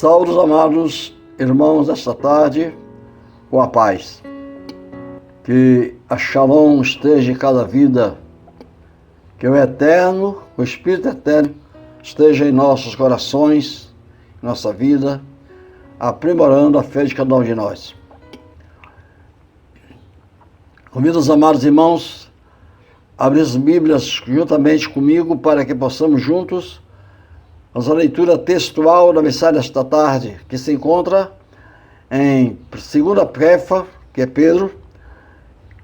Saudos, amados irmãos, esta tarde, com a paz. Que a Shalom esteja em cada vida, que o Eterno, o Espírito Eterno, esteja em nossos corações, em nossa vida, aprimorando a fé de cada um de nós. Convido os amados irmãos a abrir as Bíblias juntamente comigo para que possamos juntos fazer a leitura textual da mensagem desta tarde, que se encontra em 2 Kefa, que é Pedro,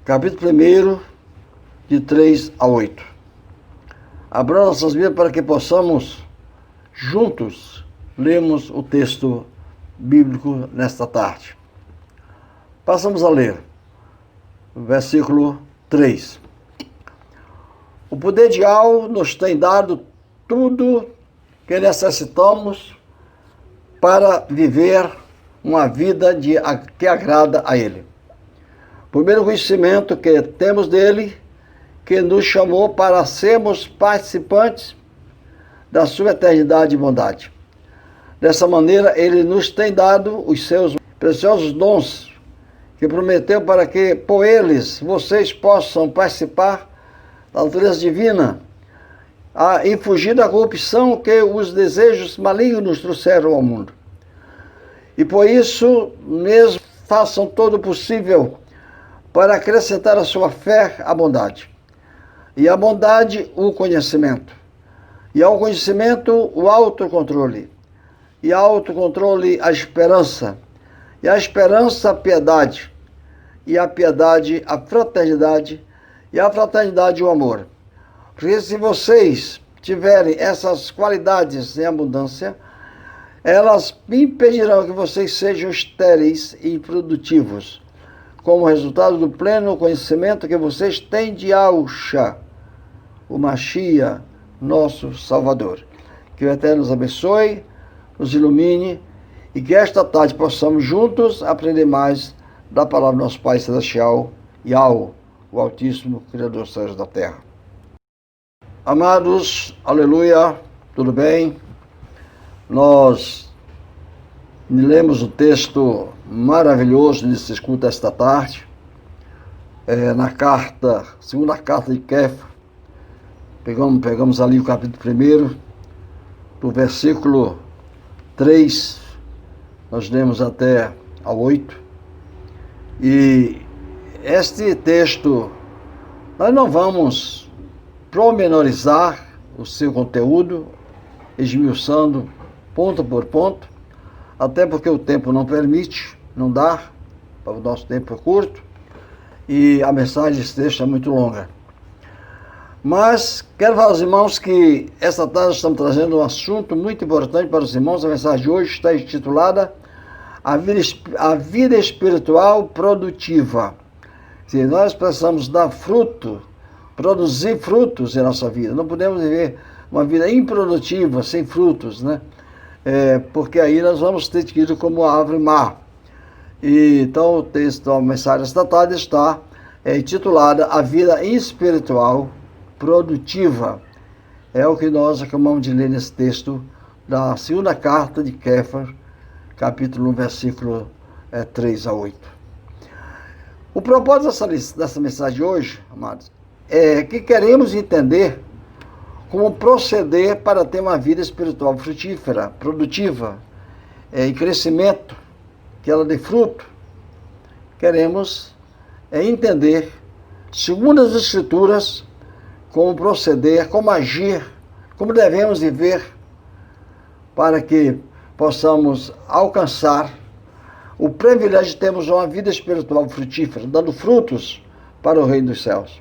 capítulo 1, de 3 a 8. Abra nossas Bíblias para que possamos juntos lermos o texto bíblico nesta tarde. Passamos a ler o versículo 3. O poder de Al nos tem dado tudo que necessitamos para viver uma vida que agrada a Ele. Por meio do conhecimento que temos dele, que nos chamou para sermos participantes da sua eternidade e bondade. Dessa maneira, Ele nos tem dado os seus preciosos dons, que prometeu para que, por eles, vocês possam participar da natureza divina, e fugir da corrupção que os desejos malignos trouxeram ao mundo. E por isso mesmo façam todo o possível para acrescentar à sua fé a bondade. E a bondade, o conhecimento. E ao conhecimento, o autocontrole. E ao autocontrole, a esperança. E a esperança, a piedade. E a piedade, a fraternidade. E a fraternidade, o amor. Porque se vocês tiverem essas qualidades em abundância, elas impedirão que vocês sejam estéreis e improdutivos, como resultado do pleno conhecimento que vocês têm de Yahushua, o Mashiach, nosso Salvador. Que o Eterno nos abençoe, nos ilumine, e que esta tarde possamos juntos aprender mais da palavra do nosso Pai Celestial, Yahu, o Altíssimo, Criador dos céus e da terra. Amados, aleluia, tudo bem? Nós lemos o texto maravilhoso que se escuta esta tarde, segunda carta de Kefa. Pegamos ali o capítulo 1, do versículo 3, nós lemos até ao 8. E este texto, nós não vamos promenorizar o seu conteúdo, esmiuçando ponto por ponto, até porque o tempo não permite, não dá, o nosso tempo é curto, e a mensagem desse texto é muito longa. Mas quero falar aos irmãos que esta tarde estamos trazendo um assunto muito importante para os irmãos. A mensagem de hoje está intitulada A Vida Espiritual Produtiva. Se nós precisamos dar fruto, produzir frutos em nossa vida. Não podemos viver uma vida improdutiva, sem frutos, né? Porque aí nós vamos ter tido como a árvore má. E, então o texto, a mensagem desta tarde está intitulada A Vida Espiritual Produtiva. É o que nós acabamos de ler nesse texto da segunda carta de Kefa, capítulo 1, versículo 3 a 8. O propósito dessa mensagem de hoje, amados, é que queremos entender como proceder para ter uma vida espiritual frutífera, produtiva, em crescimento, que ela dê fruto. Queremos entender, segundo as Escrituras, como proceder, como agir, como devemos viver para que possamos alcançar o privilégio de termos uma vida espiritual frutífera, dando frutos para o Reino dos Céus.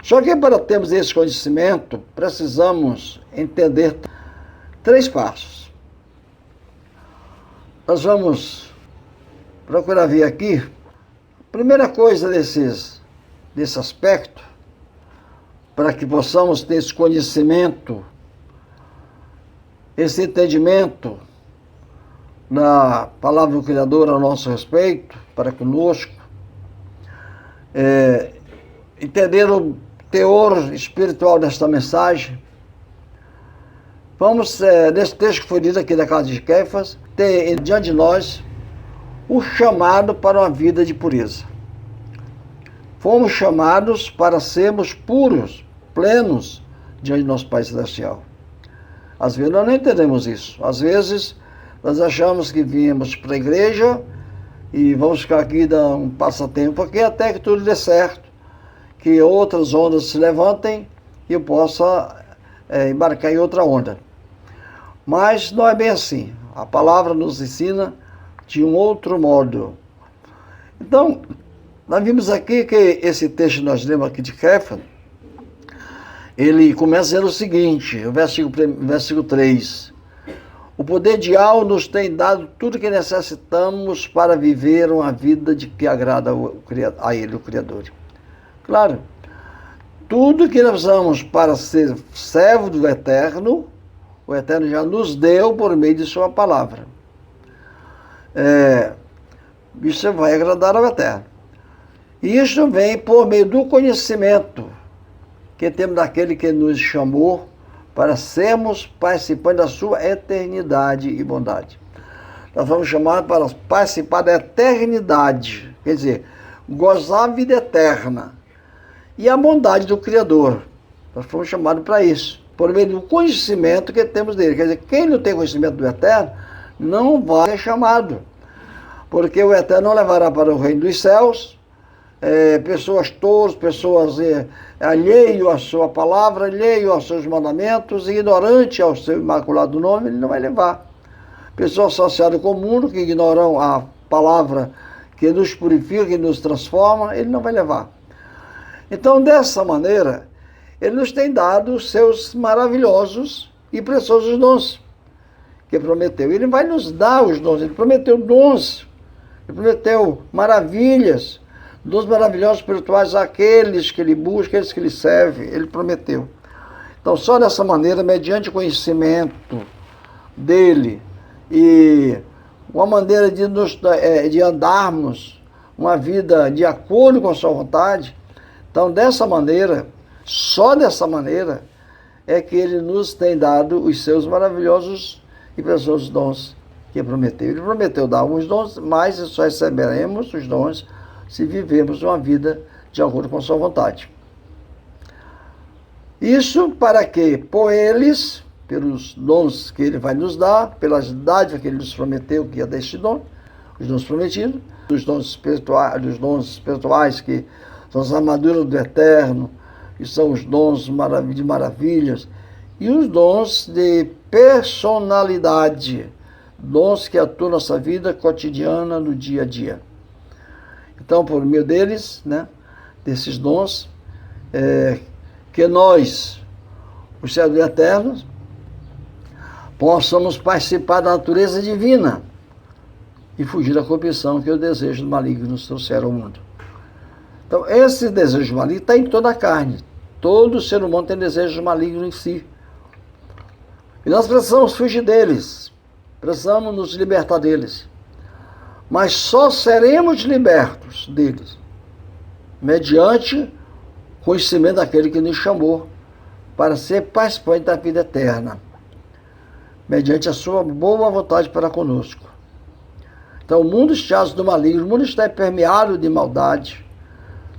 Só que para termos esse conhecimento, precisamos entender 3 passos. Nós vamos procurar ver aqui, a primeira coisa desse aspecto, para que possamos ter esse conhecimento, esse entendimento da palavra do Criador a nosso respeito, para conosco, entender o teor espiritual desta mensagem, Vamos, nesse texto que foi lido aqui da casa de Kéfas, ter diante de nós o chamado para uma vida de pureza. Fomos chamados para sermos puros, plenos, diante do nosso Pai Celestial. Às vezes nós não entendemos isso. Às vezes nós achamos que viemos para a igreja e vamos ficar aqui dar um passatempo aqui até que tudo dê certo, que outras ondas se levantem e eu possa embarcar em outra onda. Mas não é bem assim. A palavra nos ensina de um outro modo. Então, nós vimos aqui que esse texto que nós lemos aqui de Kéfas, ele começa dizendo o seguinte, o versículo 3. O poder de Al nos tem dado tudo o que necessitamos para viver uma vida de que agrada a Ele, o Criador. Claro, tudo que nós precisamos para ser servo do Eterno, o Eterno já nos deu por meio de sua palavra. Isso vai agradar ao Eterno. E isso vem por meio do conhecimento que temos daquele que nos chamou para sermos participantes da sua eternidade e bondade. Nós fomos chamados para participar da eternidade, quer dizer, gozar a vida eterna e a bondade do Criador. Nós fomos chamados para isso, por meio do conhecimento que temos dele. Quer dizer, quem não tem conhecimento do Eterno não vai ser chamado, porque o Eterno não levará para o reino dos céus pessoas tolas, pessoas alheio à sua palavra, alheio aos seus mandamentos, ignorante ao seu imaculado nome, ele não vai levar. Pessoas associadas com o mundo, que ignoram a palavra que nos purifica, que nos transforma, ele não vai levar. Então, dessa maneira, ele nos tem dado os seus maravilhosos e preciosos dons que prometeu. Ele vai nos dar os dons, ele prometeu dons, ele prometeu maravilhas, dons maravilhosos espirituais àqueles que ele busca, aqueles que ele serve, ele prometeu. Então, só dessa maneira, mediante o conhecimento dele e uma maneira de andarmos uma vida de acordo com a sua vontade, então, dessa maneira, só dessa maneira, é que ele nos tem dado os seus maravilhosos e preciosos dons que prometeu. Ele prometeu dar alguns dons, mas só receberemos os dons se vivemos uma vida de acordo com a sua vontade. Isso para que, por eles, pelos dons que ele vai nos dar, pelas dádivas que ele nos prometeu que ia dar este dom, os dons prometidos, os dons espirituais que são as armaduras do Eterno, que são os dons de maravilhas, e os dons de personalidade, dons que atuam na nossa vida cotidiana, no dia a dia. Então, por meio deles, desses dons, que nós, os servos eternos, possamos participar da natureza divina e fugir da corrupção que é o desejo maligno nos trouxeram ao mundo. Então, esse desejo maligno está em toda a carne. Todo ser humano tem desejo maligno em si. E nós precisamos fugir deles, precisamos nos libertar deles. Mas só seremos libertos deles mediante o conhecimento daquele que nos chamou para ser participante da vida eterna, mediante a sua boa vontade para conosco. Então, o mundo está do maligno, o mundo está permeado de maldade,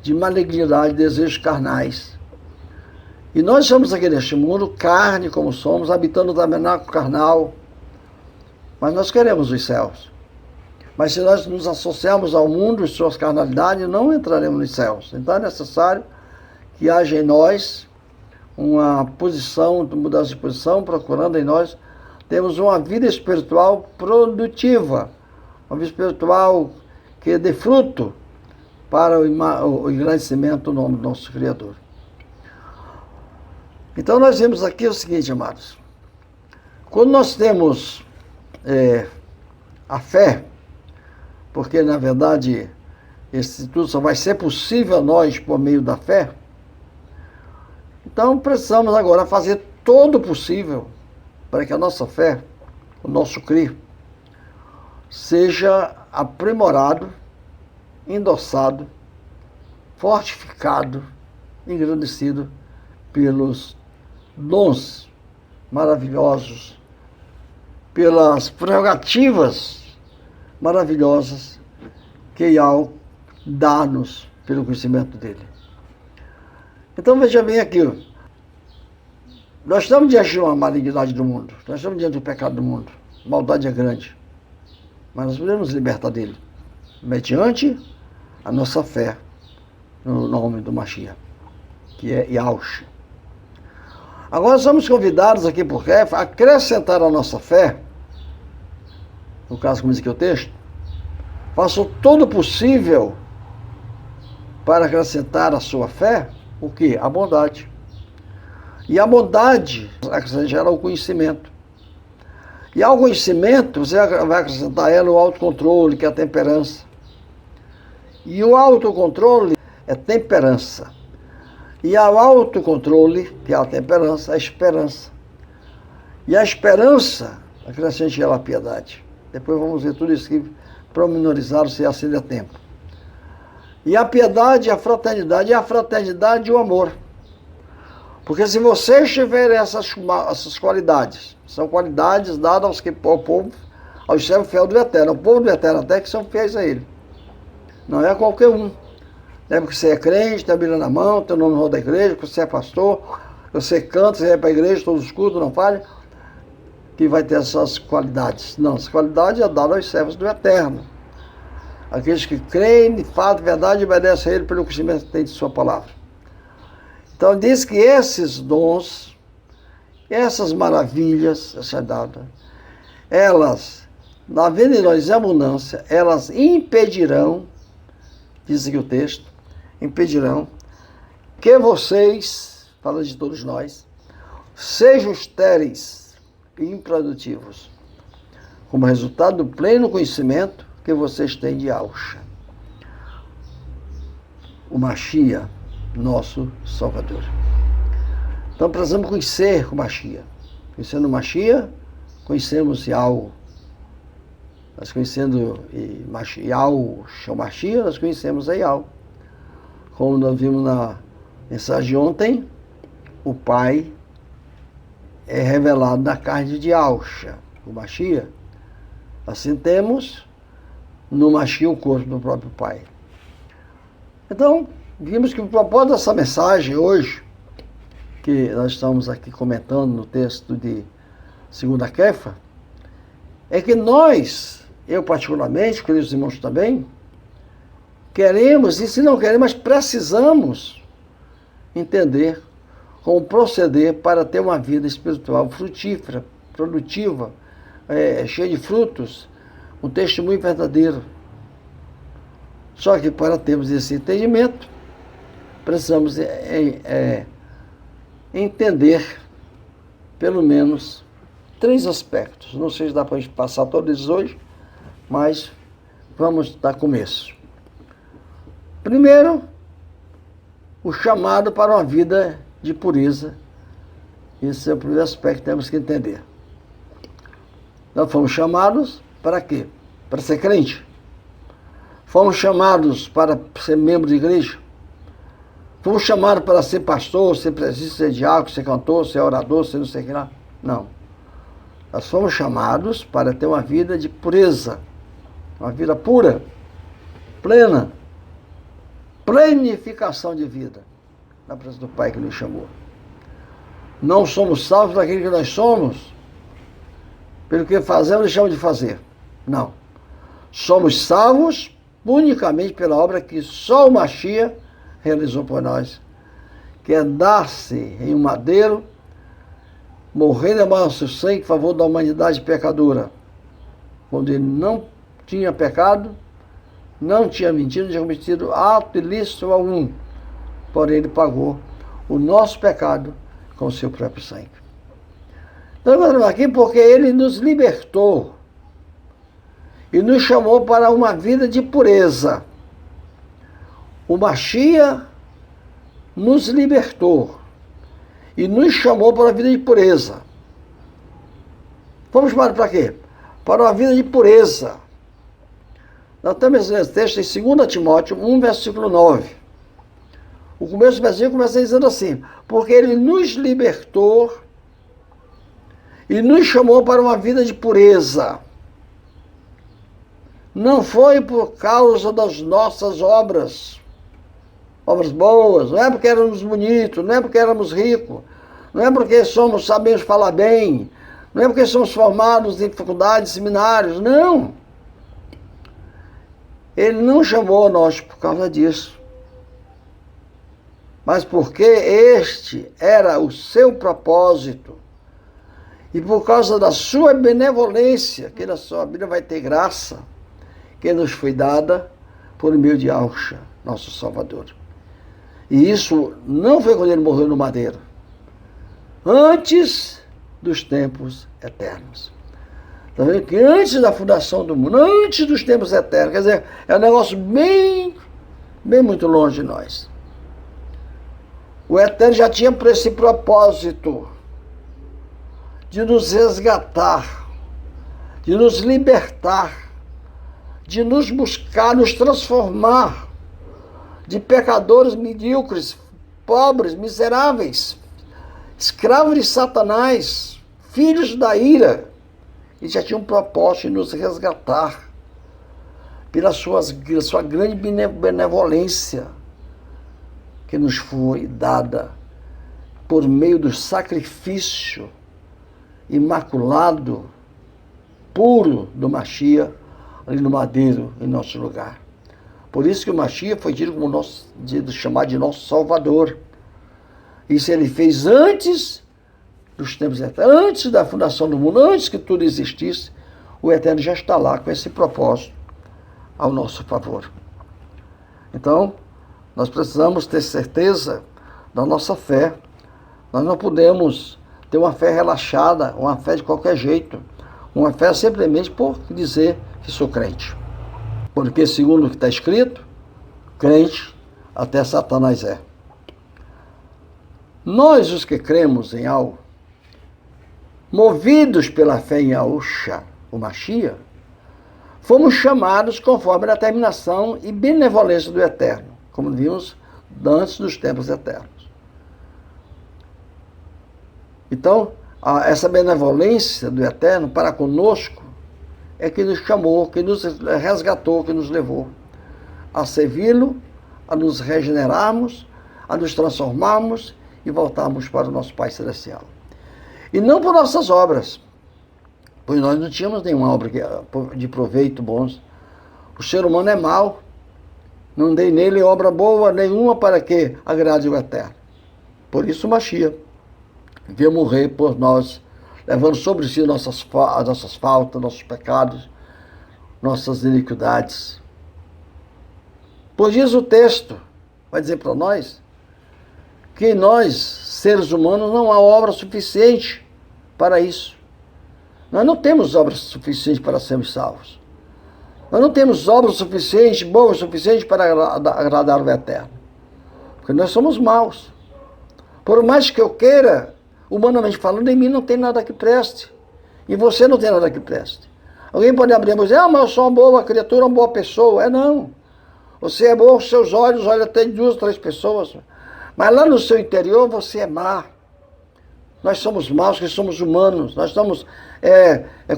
de malignidade, de desejos carnais. E nós estamos aqui neste mundo, carne como somos, habitando o tabernáculo carnal, mas nós queremos os céus. Mas se nós nos associarmos ao mundo e suas carnalidades, não entraremos nos céus. Então é necessário que haja em nós uma mudança de posição, procurando em nós, temos uma vida espiritual produtiva, uma vida espiritual que dê fruto para o engrandecimento do nome do nosso Criador. Então nós vemos aqui o seguinte, amados. Quando nós temos a fé, porque na verdade esse tudo só vai ser possível a nós por meio da fé, então precisamos agora fazer todo o possível para que a nossa fé, o nosso crer, seja aprimorado, endossado, fortificado, engrandecido pelos dons maravilhosos, pelas prerrogativas maravilhosas que Yahweh dá-nos pelo conhecimento dele. Então veja bem aqui, nós estamos diante de uma malignidade do mundo, nós estamos diante do pecado do mundo, a maldade é grande, mas nós podemos nos libertar dele, mediante a nossa fé no nome do Mashiach, que é Yahushua. Agora somos convidados aqui por fé a acrescentar a nossa fé, no caso como diz aqui o texto, façam todo o possível para acrescentar a sua fé, o quê? A bondade. E a bondade gera o conhecimento. E ao conhecimento, você vai acrescentar a ela o autocontrole, que é a temperança. E o autocontrole é temperança. E ao autocontrole, que é a temperança, a esperança. E a esperança, acrescente ela a piedade. Depois vamos ver tudo isso aqui promenorizado, se assim der tempo. E a piedade, a fraternidade, e a fraternidade e o amor. Porque se vocês tiverem essas qualidades, são qualidades dadas ao povo, aos servos fiéis do Eterno. O povo do Eterno até que são fiéis a ele. Não é qualquer um. Não é porque você é crente, tem a Bíblia na mão, tem o nome da igreja, porque você é pastor, você canta, você vai para a igreja, todos os cultos, não falha, que vai ter essas qualidades. Não, essa qualidade é dada aos servos do Eterno. Aqueles que creem, de fato, verdade, obedecem a ele pelo conhecimento que tem de sua palavra. Então diz que esses dons, essas maravilhas, essa dada, elas, na vida de nós em abundância, elas impedirão, diz aqui o texto, impedirão que vocês, falando de todos nós, sejam estéreis e improdutivos, como resultado do pleno conhecimento que vocês têm de Yahushua, o Mashiach, nosso Salvador. Então precisamos conhecer o Mashiach. Conhecendo o Mashiach, conhecemos Yahushua. Nós conhecendo Yahushua, o Mashiach, nós conhecemos a Yahushua. Como nós vimos na mensagem de ontem, o Pai é revelado na carne de Yahushua, o Mashiach. Assim temos no Mashiach o corpo do próprio Pai. Então, vimos que o propósito dessa mensagem hoje, que nós estamos aqui comentando no texto de 2 Kefa, é que nós, eu particularmente, queridos irmãos também, queremos, e se não queremos, mas precisamos entender como proceder para ter uma vida espiritual frutífera, produtiva, cheia de frutos, um testemunho verdadeiro. Só que para termos esse entendimento, precisamos entender pelo menos 3 aspectos. Não sei se dá para a gente passar todos eles hoje, mas vamos dar começo. Primeiro, o chamado para uma vida de pureza. Esse é o primeiro aspecto que temos que entender. Nós fomos chamados para quê? Para ser crente. Fomos chamados para ser membro de igreja. Fomos chamados para ser pastor, ser presbítero, ser diácono, ser cantor, ser orador, ser não sei o que lá. Não. Nós fomos chamados para ter uma vida de pureza. Uma vida pura, plena. Planificação de vida. Na presença do Pai que nos chamou. Não somos salvos daquilo que nós somos, pelo que fazemos e deixamos de fazer. Não. Somos salvos unicamente pela obra que só o Mashiach realizou por nós, que é dar-se em um madeiro, morrer e derramar o seu sangue em favor da humanidade pecadora, quando ele não tinha pecado, não tinha mentido, não tinha cometido ato ilícito algum, porém ele pagou o nosso pecado com o seu próprio sangue. Então nós estamos aqui porque ele nos libertou e nos chamou para uma vida de pureza. O Mashiach nos libertou e nos chamou para uma vida de pureza. Fomos chamados para quê? Para uma vida de pureza. Nós temos esse texto em 2 Timóteo 1, versículo 9. O começo do versículo começa dizendo assim: porque ele nos libertou e nos chamou para uma vida de pureza. Não foi por causa das nossas obras boas, não é porque éramos bonitos, não é porque éramos ricos, não é porque sabemos falar bem, não é porque somos formados em faculdades, seminários, não. Ele não chamou nós por causa disso, mas porque este era o seu propósito e por causa da sua benevolência, que na sua vida vai ter graça, que nos foi dada por meio de Yahshua, nosso Salvador. E isso não foi quando ele morreu no madeiro, antes dos tempos eternos. Está vendo que antes da fundação do mundo, antes dos tempos eternos, quer dizer, é um negócio bem muito longe de nós. O Eterno já tinha esse propósito de nos resgatar, de nos libertar, de nos buscar, nos transformar de pecadores medíocres, pobres, miseráveis, escravos de Satanás, filhos da ira. E já tinha um propósito de nos resgatar pela sua grande benevolência que nos foi dada por meio do sacrifício imaculado, puro do Mashiach, ali no madeiro, em nosso lugar. Por isso que o Mashiach foi tido como chamado de nosso Salvador. Isso ele fez antes dos tempos eternos, antes da fundação do mundo, antes que tudo existisse. O Eterno já está lá com esse propósito ao nosso favor. Então, nós precisamos ter certeza da nossa fé. Nós não podemos ter uma fé relaxada, uma fé de qualquer jeito, uma fé simplesmente por dizer que sou crente. Porque, segundo o que está escrito, crente até Satanás é. Nós, os que cremos em algo, movidos pela fé em Yahshua, o Mashiach, fomos chamados conforme a determinação e benevolência do Eterno, como vimos antes dos tempos eternos. Então, essa benevolência do Eterno para conosco é que nos chamou, que nos resgatou, que nos levou a servi-lo, a nos regenerarmos, a nos transformarmos e voltarmos para o nosso Pai Celestial. E não por nossas obras, pois nós não tínhamos nenhuma obra de proveito bons. O ser humano é mau, não dei nele obra boa nenhuma para que agrade o Eterno. Por isso o Mashiach veio morrer por nós, levando sobre si nossas faltas, nossos pecados, nossas iniquidades. Pois diz o texto, vai dizer para nós, que em nós, seres humanos, não há obra suficiente para isso. Nós não temos obras suficientes para sermos salvos. Nós não temos obras suficientes, boas suficientes para agradar o Eterno. Porque nós somos maus. Por mais que eu queira, humanamente falando, em mim não tem nada que preste. E você não tem nada que preste. Alguém pode abrir a mão e dizer, mas eu sou uma boa criatura, uma boa pessoa. Não. Você é bom, os seus olhos olham até 2, 3 pessoas. Mas lá no seu interior você é má. Nós somos maus, que somos humanos. Nós estamos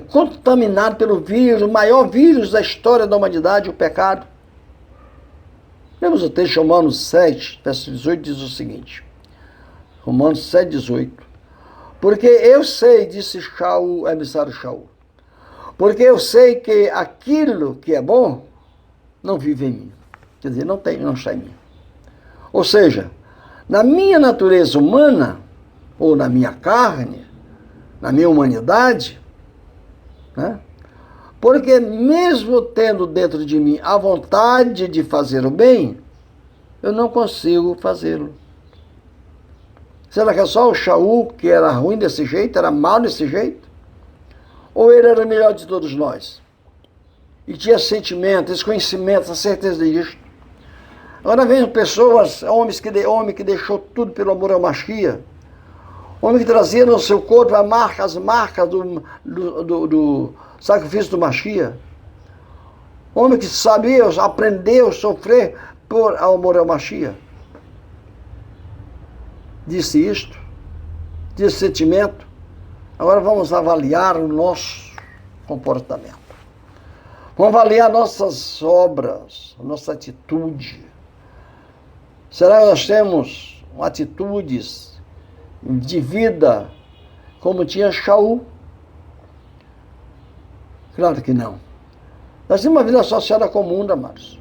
contaminados pelo vírus, o maior vírus da história da humanidade, o pecado. Lemos o texto de Romanos 7, verso 18, diz o seguinte. Romanos 7, 18. Porque eu sei, disse Shaul, emissário Shaul, porque eu sei que aquilo que é bom não vive em mim. Quer dizer, não está em mim. Ou seja, na minha natureza humana, ou na minha carne, na minha humanidade, né? Porque mesmo tendo dentro de mim a vontade de fazer o bem, eu não consigo fazê-lo. Será que é só o Shaul que era ruim desse jeito, era mau desse jeito? Ou ele era o melhor de todos nós? E tinha sentimento, esse conhecimento, essa certeza disso. Agora vem pessoas, homem que deixou tudo pelo amor ao Mashiach, homem que trazia no seu corpo as marcas do sacrifício do Mashiach, homem que sabia, aprendeu a sofrer por amor ao Mashiach. Disse isto, disse sentimento. Agora vamos avaliar o nosso comportamento. Vamos avaliar nossas obras, a nossa atitude. Será que nós temos atitudes de vida como tinha Shaul? Claro que não. Nós temos uma vida associada comum, amados.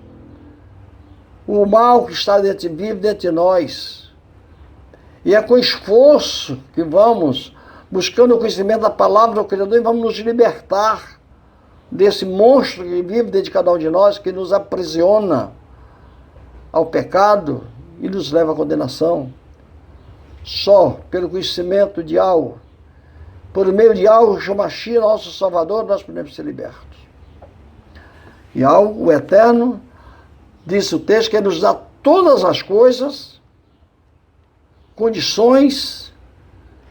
O mal que está dentro vive dentro de nós. E é com esforço que vamos buscando o conhecimento da palavra do Criador e vamos nos libertar desse monstro que vive dentro de cada um de nós, que nos aprisiona ao pecado e nos leva à condenação. Só pelo conhecimento de algo, por meio de algo, Shemashia, nosso Salvador, nós podemos ser libertos. E algo, o Eterno, disse o texto, que nos dá todas as coisas, condições,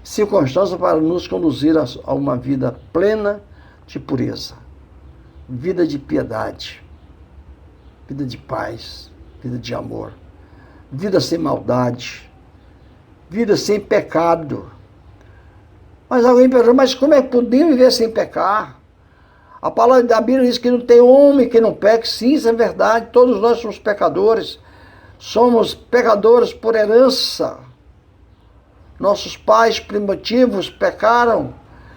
circunstâncias para nos conduzir a uma vida plena de pureza, vida de piedade, vida de paz, vida de amor, vida sem maldade, vida sem pecado. Mas alguém pergunta, mas como é que podemos viver sem pecar? A palavra da Bíblia diz que não tem homem que não peque. Sim, isso é verdade, todos nós somos pecadores por herança. Nossos pais primitivos pecaram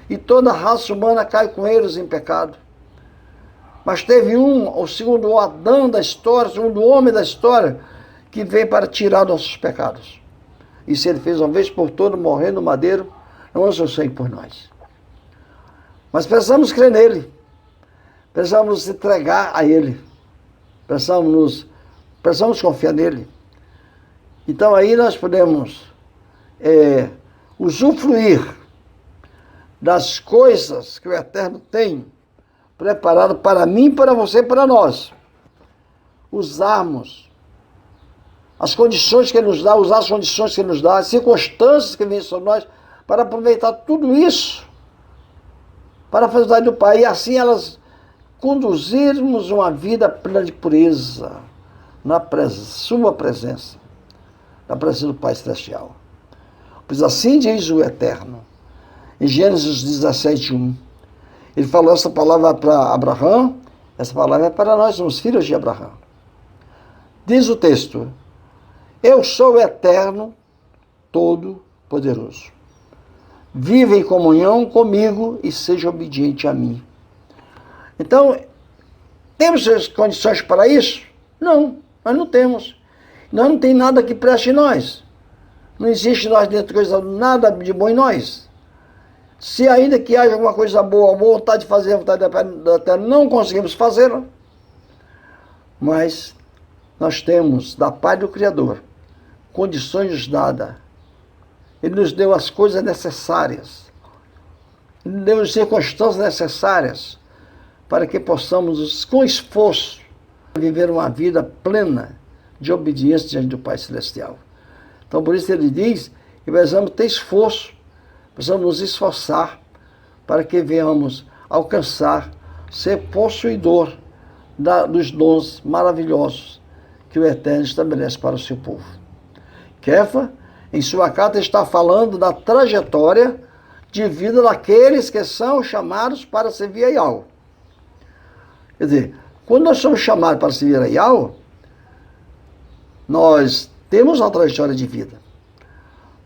e toda a raça humana cai com eles em pecado. Mas teve o segundo Adão da história, o segundo homem da história, que veio para tirar nossos pecados. Isso ele fez uma vez por todas, morrendo no madeiro, não lançou sangue por nós. Mas precisamos crer nele, precisamos nos entregar a ele, precisamos confiar nele. Então aí nós podemos usufruir das coisas que o Eterno tem preparado para mim, para você e para nós. Usarmos as condições que ele nos dá, usar as condições que ele nos dá, as circunstâncias que vêm sobre nós, para aproveitar tudo isso para a felicidade do Pai, e assim elas conduzirmos uma vida plena de pureza na sua presença, na presença do Pai Celestial. Pois assim diz o Eterno, em Gênesis 17:1. Ele falou essa palavra para Abraão, essa palavra é para nós, somos filhos de Abraão. Diz o texto, eu sou o Eterno, Todo-Poderoso. Vive em comunhão comigo e seja obediente a mim. Então, temos as condições para isso? Não, nós não temos. Nós não tem nada que preste em nós. Não existe nós dentro de nada de bom em nós. Se ainda que haja alguma coisa boa, vontade de fazer, vontade da terra, não conseguimos fazê-la, mas nós temos da parte do Criador condições nos dadas. Ele nos deu as coisas necessárias. Ele nos deu as circunstâncias necessárias para que possamos, com esforço, viver uma vida plena de obediência diante do Pai Celestial. Então, por isso ele diz que precisamos ter esforço, precisamos nos esforçar para que venhamos alcançar, ser possuidor dos dons maravilhosos que o Eterno estabelece para o seu povo. Kefa, em sua carta, está falando da trajetória de vida daqueles que são chamados para servir a Yahweh. Quer dizer, quando nós somos chamados para servir a Yahweh, nós temos uma trajetória de vida.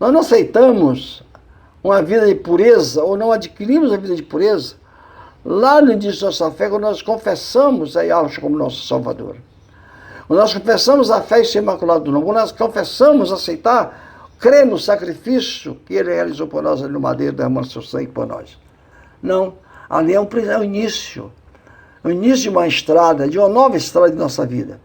Nós não aceitamos uma vida de pureza, ou não adquirimos a vida de pureza, lá no início da nossa fé, quando nós confessamos a Yahweh como nosso Salvador. Quando nós confessamos a fé em ser imaculado do nome, quando nós confessamos aceitar, crer no sacrifício que ele realizou por nós ali no madeiro, derramando seu sangue por nós. Não, ali é o início de uma estrada, de uma nova estrada de nossa vida.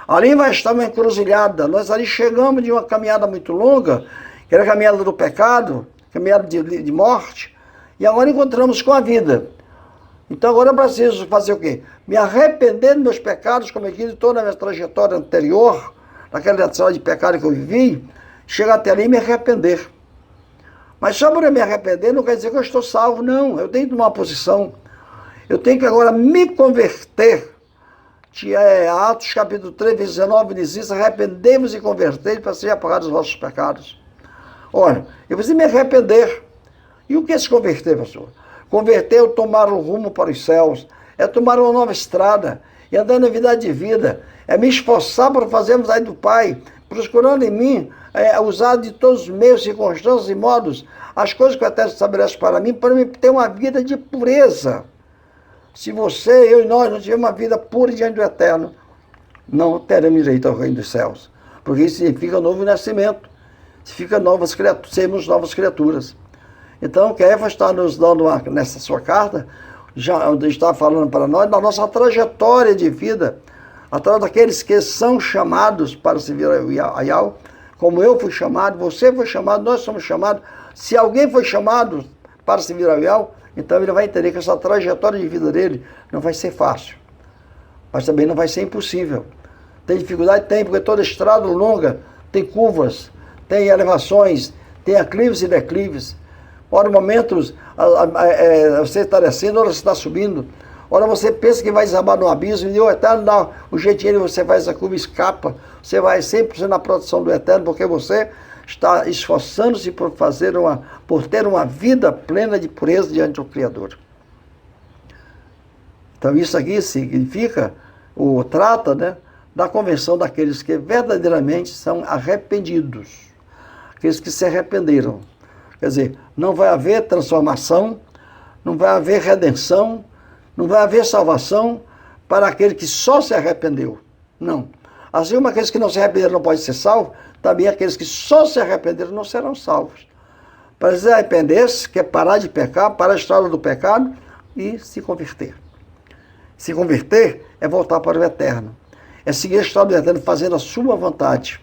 Ali vai estar uma encruzilhada, nós ali chegamos de uma caminhada muito longa, que era a caminhada do pecado, caminhada de morte, e agora encontramos com a vida. Então agora eu preciso fazer o quê? Me arrepender dos meus pecados, cometidos em toda a minha trajetória anterior, naquela estrada de pecado que eu vivi, chegar até ali e me arrepender. Mas só por eu me arrepender não quer dizer que eu estou salvo, não. Eu tenho que tomar uma posição. Eu tenho que agora me converter. Atos capítulo 3, 19 diz isso, arrependemos e convertei para serem apagados os vossos pecados. Olha, eu preciso me arrepender. E o que é se converter, pastor? Converter é tomar o rumo para os céus, é tomar uma nova estrada, é andar na vida de vida, é me esforçar para fazermos aí do Pai, procurando em mim usar de todos os meios, circunstâncias e modos as coisas que o Eterno estabelece para mim ter uma vida de pureza. Se você, eu e nós não tivermos uma vida pura diante do Eterno, não teremos direito ao reino dos céus, porque isso significa novo nascimento, significa sermos novas criaturas. Então, o Kéfas está nos dando, nessa sua carta, já está falando para nós da nossa trajetória de vida, atrás daqueles que são chamados para servir a Yahweh, como eu fui chamado, você foi chamado, nós somos chamados. Se alguém foi chamado para servir a Yahweh, então ele vai entender que essa trajetória de vida dele não vai ser fácil, mas também não vai ser impossível. Tem dificuldade? Tem, porque toda estrada longa tem curvas, tem elevações, tem aclives e declives. Ora, momentos você está descendo, ora você está subindo. Ora você pensa que vai desabar no abismo, e o Eterno dá o jeitinho, você faz a curva e escapa. Você vai 100% na proteção do Eterno, porque você está esforçando-se por ter uma vida plena de pureza diante do Criador. Então isso aqui significa, trata, né, da conversão daqueles que verdadeiramente são arrependidos, aqueles que se arrependeram. Quer dizer, não vai haver transformação, não vai haver redenção, não vai haver salvação para aquele que só se arrependeu. Não. Assim como aqueles que não se arrependeram não podem ser salvos, também aqueles que só se arrependeram não serão salvos. Para se arrepender-se, quer parar de pecar, parar a estrada do pecado e se converter. Se converter é voltar para o Eterno. É seguir a estrada do Eterno, fazendo a sua vontade.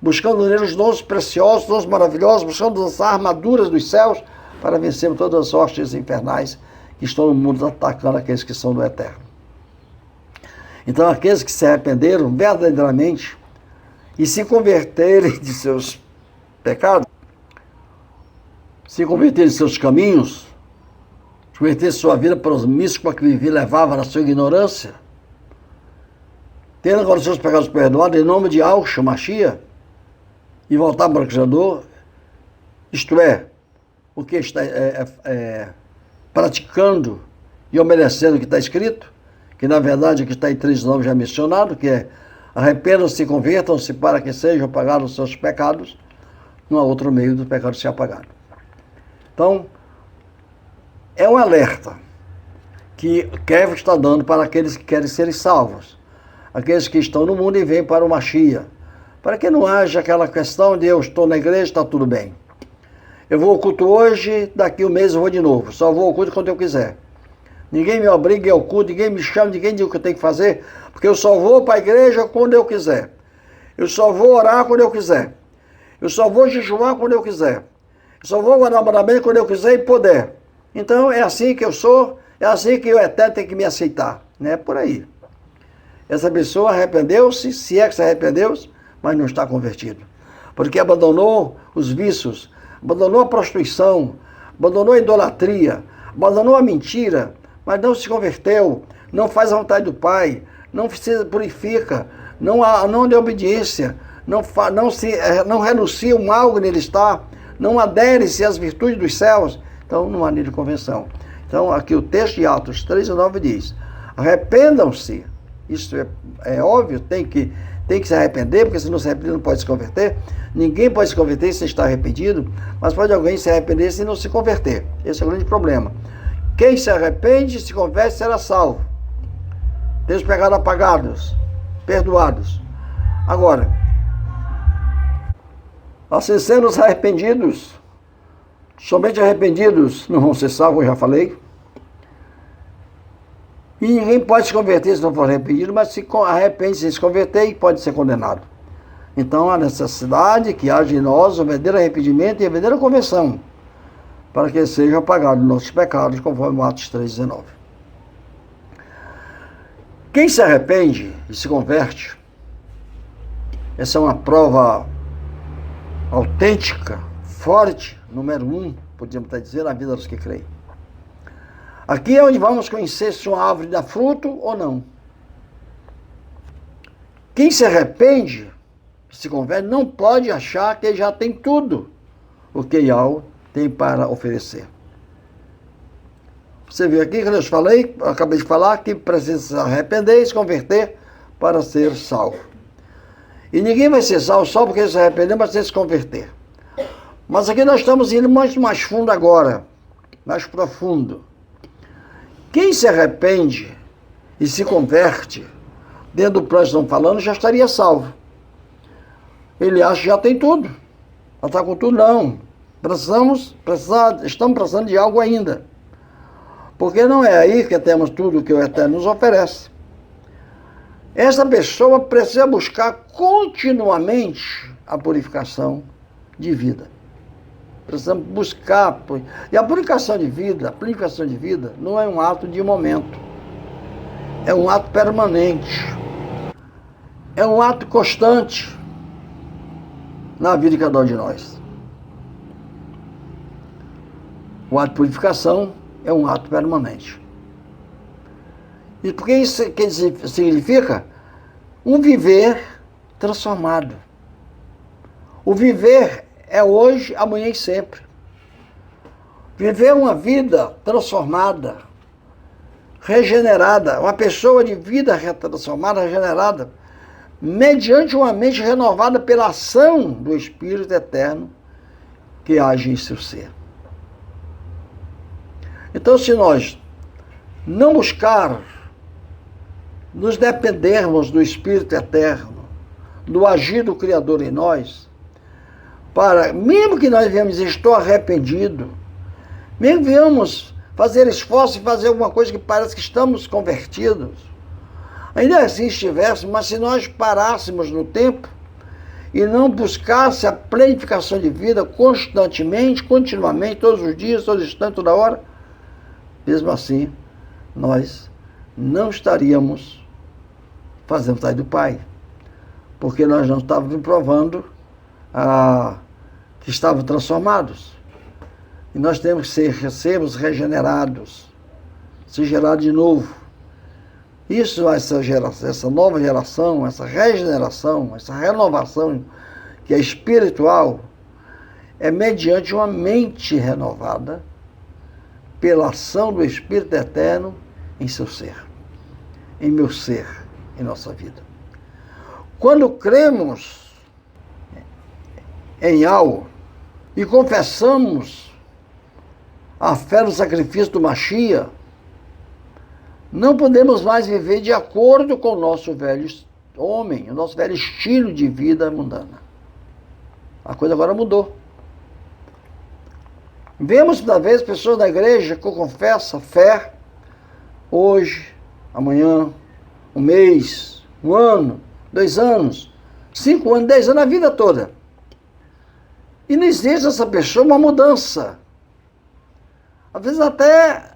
Buscando nele os dons preciosos, dons maravilhosos, buscando as armaduras dos céus para vencer todas as hostes infernais que estão no mundo atacando aqueles que são do Eterno. Então, aqueles que se arrependeram verdadeiramente e se converterem de seus pecados, se converterem de seus caminhos, converter sua vida para os místicos que vivia levava na sua ignorância, tendo agora os seus pecados perdoados, em nome de Yahshua Mashiach, e voltar para o Criador, isto é, o que está praticando e obedecendo o que está escrito, que na verdade aqui está em 3:9 já mencionado, que é: arrependam-se e convertam-se para que sejam apagados os seus pecados. Não há outro meio do pecado ser apagado. Então, é um alerta que Kevin está dando para aqueles que querem serem salvos, aqueles que estão no mundo e vêm para o Mashiach, para que não haja aquela questão de eu estou na igreja, está tudo bem. Eu vou ao culto hoje, daqui um mês eu vou de novo, só vou ao culto quando eu quiser. Ninguém me obriga ao culto, ninguém me chama, ninguém diz o que eu tenho que fazer, porque eu só vou para a igreja quando eu quiser. Eu só vou orar quando eu quiser. Eu só vou jejuar quando eu quiser. Eu só vou guardar o mandamento quando eu quiser e puder. Então é assim que eu sou, é assim que o Eterno tem que me aceitar. Não é por aí. Essa pessoa arrependeu-se, se é que se arrependeu-se, mas não está convertido. Porque abandonou os vícios, abandonou a prostituição, abandonou a idolatria, abandonou a mentira, mas não se converteu, não faz a vontade do Pai, não se purifica, não dê obediência, não renuncia o mal que nele está, não adere-se às virtudes dos céus, então não há nível de convenção. Então aqui o texto de Atos 3:9 diz: arrependam-se. Isso é óbvio, tem que se arrepender, porque se não se arrepender não pode se converter. Ninguém pode se converter sem estar arrependido, mas pode alguém se arrepender sem não se converter. Esse é o grande problema. Quem se arrepende e se converte será salvo. Tem os pecados apagados, perdoados. Agora, assim sendo os arrependidos, somente arrependidos não vão ser salvos, eu já falei. E ninguém pode se converter se não for arrependido, mas se arrepende sem se converter e pode ser condenado. Então há necessidade que haja em nós o verdadeiro arrependimento e a verdadeira conversão, para que sejam apagados nossos pecados, conforme Atos 3:19. Quem se arrepende e se converte, essa é uma prova autêntica, forte, número 1, podemos até dizer, na vida dos que creem. Aqui é onde vamos conhecer se uma árvore dá fruto ou não. Quem se arrepende, se converte, não pode achar que já tem tudo o que Yahweh tem para oferecer. Você viu aqui que eu acabei de falar que precisa se arrepender e se converter para ser salvo. E ninguém vai ser salvo só porque se arrepender, mas se converter. Mas aqui nós estamos indo muito mais fundo agora, mais profundo. Quem se arrepende e se converte, dentro do plano que estamos falando, já estaria salvo. Ele acha que já tem tudo. Já está com tudo, não. Estamos precisando de algo ainda. Porque não é aí que temos tudo que o Eterno nos oferece. Essa pessoa precisa buscar continuamente a purificação de vida. Precisamos buscar. E a purificação de vida não é um ato de momento. É um ato permanente. É um ato constante na vida de cada um de nós. O ato de purificação é um ato permanente. E porque isso significa um viver transformado. O viver é hoje, amanhã e sempre. Viver uma vida transformada, regenerada, uma pessoa de vida transformada, regenerada, mediante uma mente renovada pela ação do Espírito Eterno que age em seu ser. Então, se nós não buscar nos dependermos do Espírito Eterno, do agir do Criador em nós, para, mesmo que nós venhamos, estou arrependido, mesmo que venhamos fazer esforço e fazer alguma coisa que parece que estamos convertidos, ainda assim estivéssemos, mas se nós parássemos no tempo e não buscasse a planificação de vida constantemente, continuamente, todos os dias, todos os instantes, toda hora, mesmo assim, nós não estaríamos fazendo sair do Pai, porque nós não estávamos provando que estávamos transformados. E nós temos que sermos regenerados, se gerar de novo. Isso, essa nova geração, essa regeneração, essa renovação que é espiritual, é mediante uma mente renovada pela ação do Espírito Eterno em seu ser, em meu ser, em nossa vida. Quando cremos em algo e confessamos a fé no sacrifício do Mashiach, não podemos mais viver de acordo com o nosso velho homem, o nosso velho estilo de vida mundana. A coisa agora mudou. Vemos, da vez, pessoas da igreja que confessam fé hoje, amanhã, um mês, um ano, 2 anos, 5 anos, 10 anos, a vida toda. E não existe essa pessoa uma mudança. Às vezes até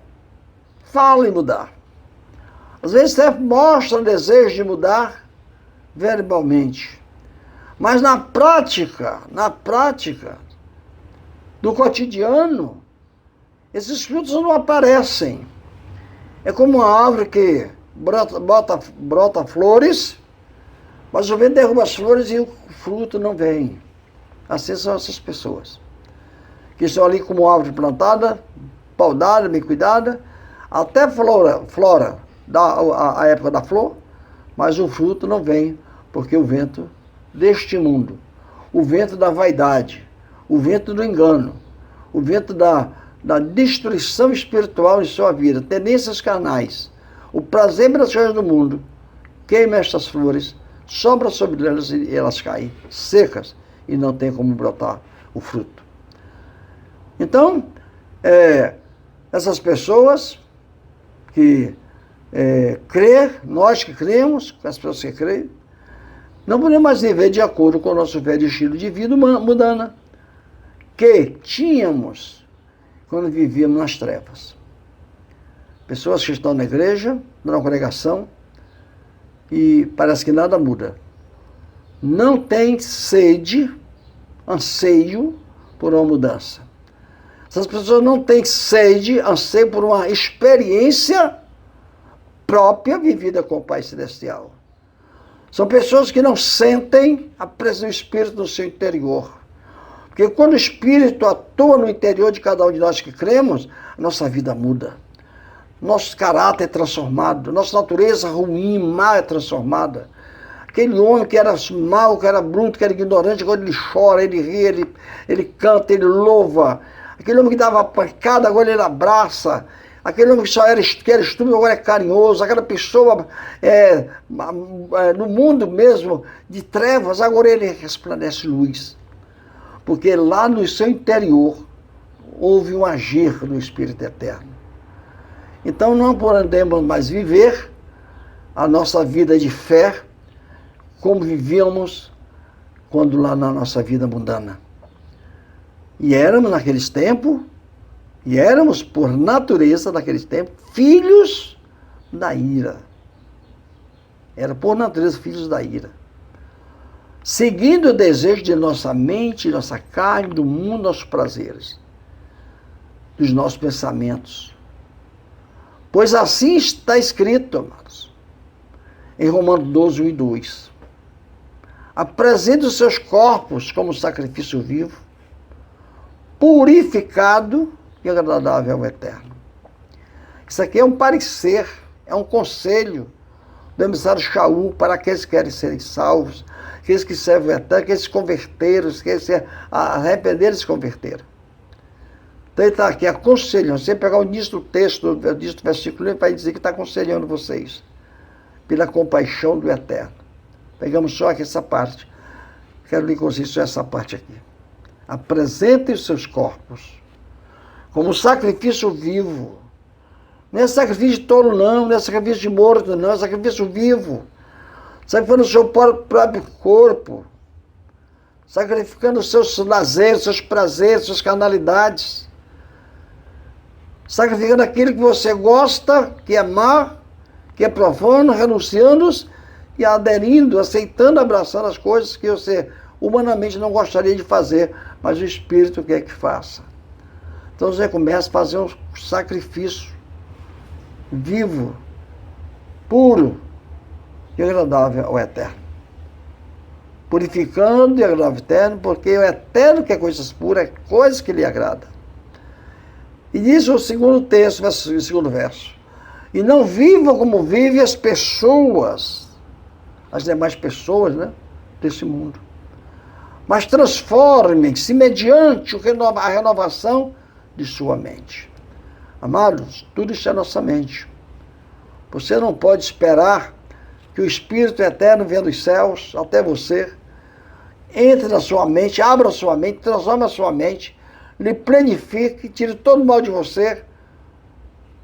fala em mudar. Às vezes até mostra um desejo de mudar verbalmente. Mas na prática do cotidiano, esses frutos não aparecem. É como uma árvore que brota flores, mas o vento derruba as flores e o fruto não vem. Assim são essas pessoas, que estão ali como árvore plantada, podada, bem cuidada, até flora a época da flor, mas o fruto não vem, porque o vento deste mundo, o vento da vaidade, o vento do engano, o vento da destruição espiritual em sua vida, tendências carnais, o prazer pelas coisas do mundo, queima estas flores, sobra sobre elas e elas caem secas e não tem como brotar o fruto. Então, essas pessoas que nós que cremos, as pessoas que creem, não podemos mais viver de acordo com o nosso velho estilo de vida mundana que tínhamos quando vivíamos nas trevas. Pessoas que estão na igreja, na congregação, e parece que nada muda. Não tem sede, anseio por uma mudança. Essas pessoas não têm sede, anseio por uma experiência própria vivida com o Pai Celestial. São pessoas que não sentem a presença do Espírito no seu interior. Porque quando o Espírito atua no interior de cada um de nós que cremos, a nossa vida muda. Nosso caráter é transformado, nossa natureza ruim, má é transformada. Aquele homem que era mau, que era bruto, que era ignorante, agora ele chora, ele ri, ele canta, ele louva. Aquele homem que dava pancada, agora ele abraça. Aquele homem que era estúpido, agora é carinhoso. Aquela pessoa no mundo mesmo de trevas, agora ele resplandece luz. Porque lá no seu interior houve um agir do Espírito Eterno. Então não podemos mais viver a nossa vida de fé como vivíamos quando lá na nossa vida mundana. E éramos naqueles tempos, e éramos por natureza naqueles tempos, filhos da ira. Era por natureza filhos da ira. Seguindo o desejo de nossa mente, nossa carne, do mundo, nossos prazeres, dos nossos pensamentos. Pois assim está escrito, amados, em Romanos 12, 1 e 2. Apresente os seus corpos como sacrifício vivo, purificado e agradável ao Eterno. Isso aqui é um parecer, é um conselho do emissário Shaul para aqueles que querem serem salvos, aqueles que servem o Eterno, aqueles que se converteram, aqueles que se arrependeram e se converteram. Então ele está aqui aconselhando. Você pegar o início do texto, o início do versículo, ele vai dizer que está aconselhando vocês pela compaixão do Eterno. Pegamos só aqui essa parte. Quero ler com vocês só essa parte aqui. Apresentem os seus corpos como sacrifício vivo. Não é sacrifício de tolo, não é sacrifício de morto, não, é sacrifício vivo. Sacrificando o seu próprio corpo. Sacrificando os seus lazeres, seus prazeres, suas carnalidades. Sacrificando aquilo que você gosta, que é má, que é profano, renunciando-os e aderindo, aceitando, abraçando as coisas que você humanamente não gostaria de fazer, mas o Espírito quer que faça. Então você começa a fazer um sacrifício vivo, puro e agradável ao Eterno. Purificando e agradável ao Eterno, porque o Eterno quer coisas puras, coisas que lhe agradam. E diz o segundo texto, o segundo verso. E não vivam como vivem as pessoas, as demais pessoas, né, desse mundo. Mas transformem-se mediante a renovação de sua mente. Amados, tudo isso é nossa mente. Você não pode esperar que o Espírito Eterno venha dos céus até você, entre na sua mente, abra a sua mente, transforme a sua mente, lhe planifique, tire todo o mal de você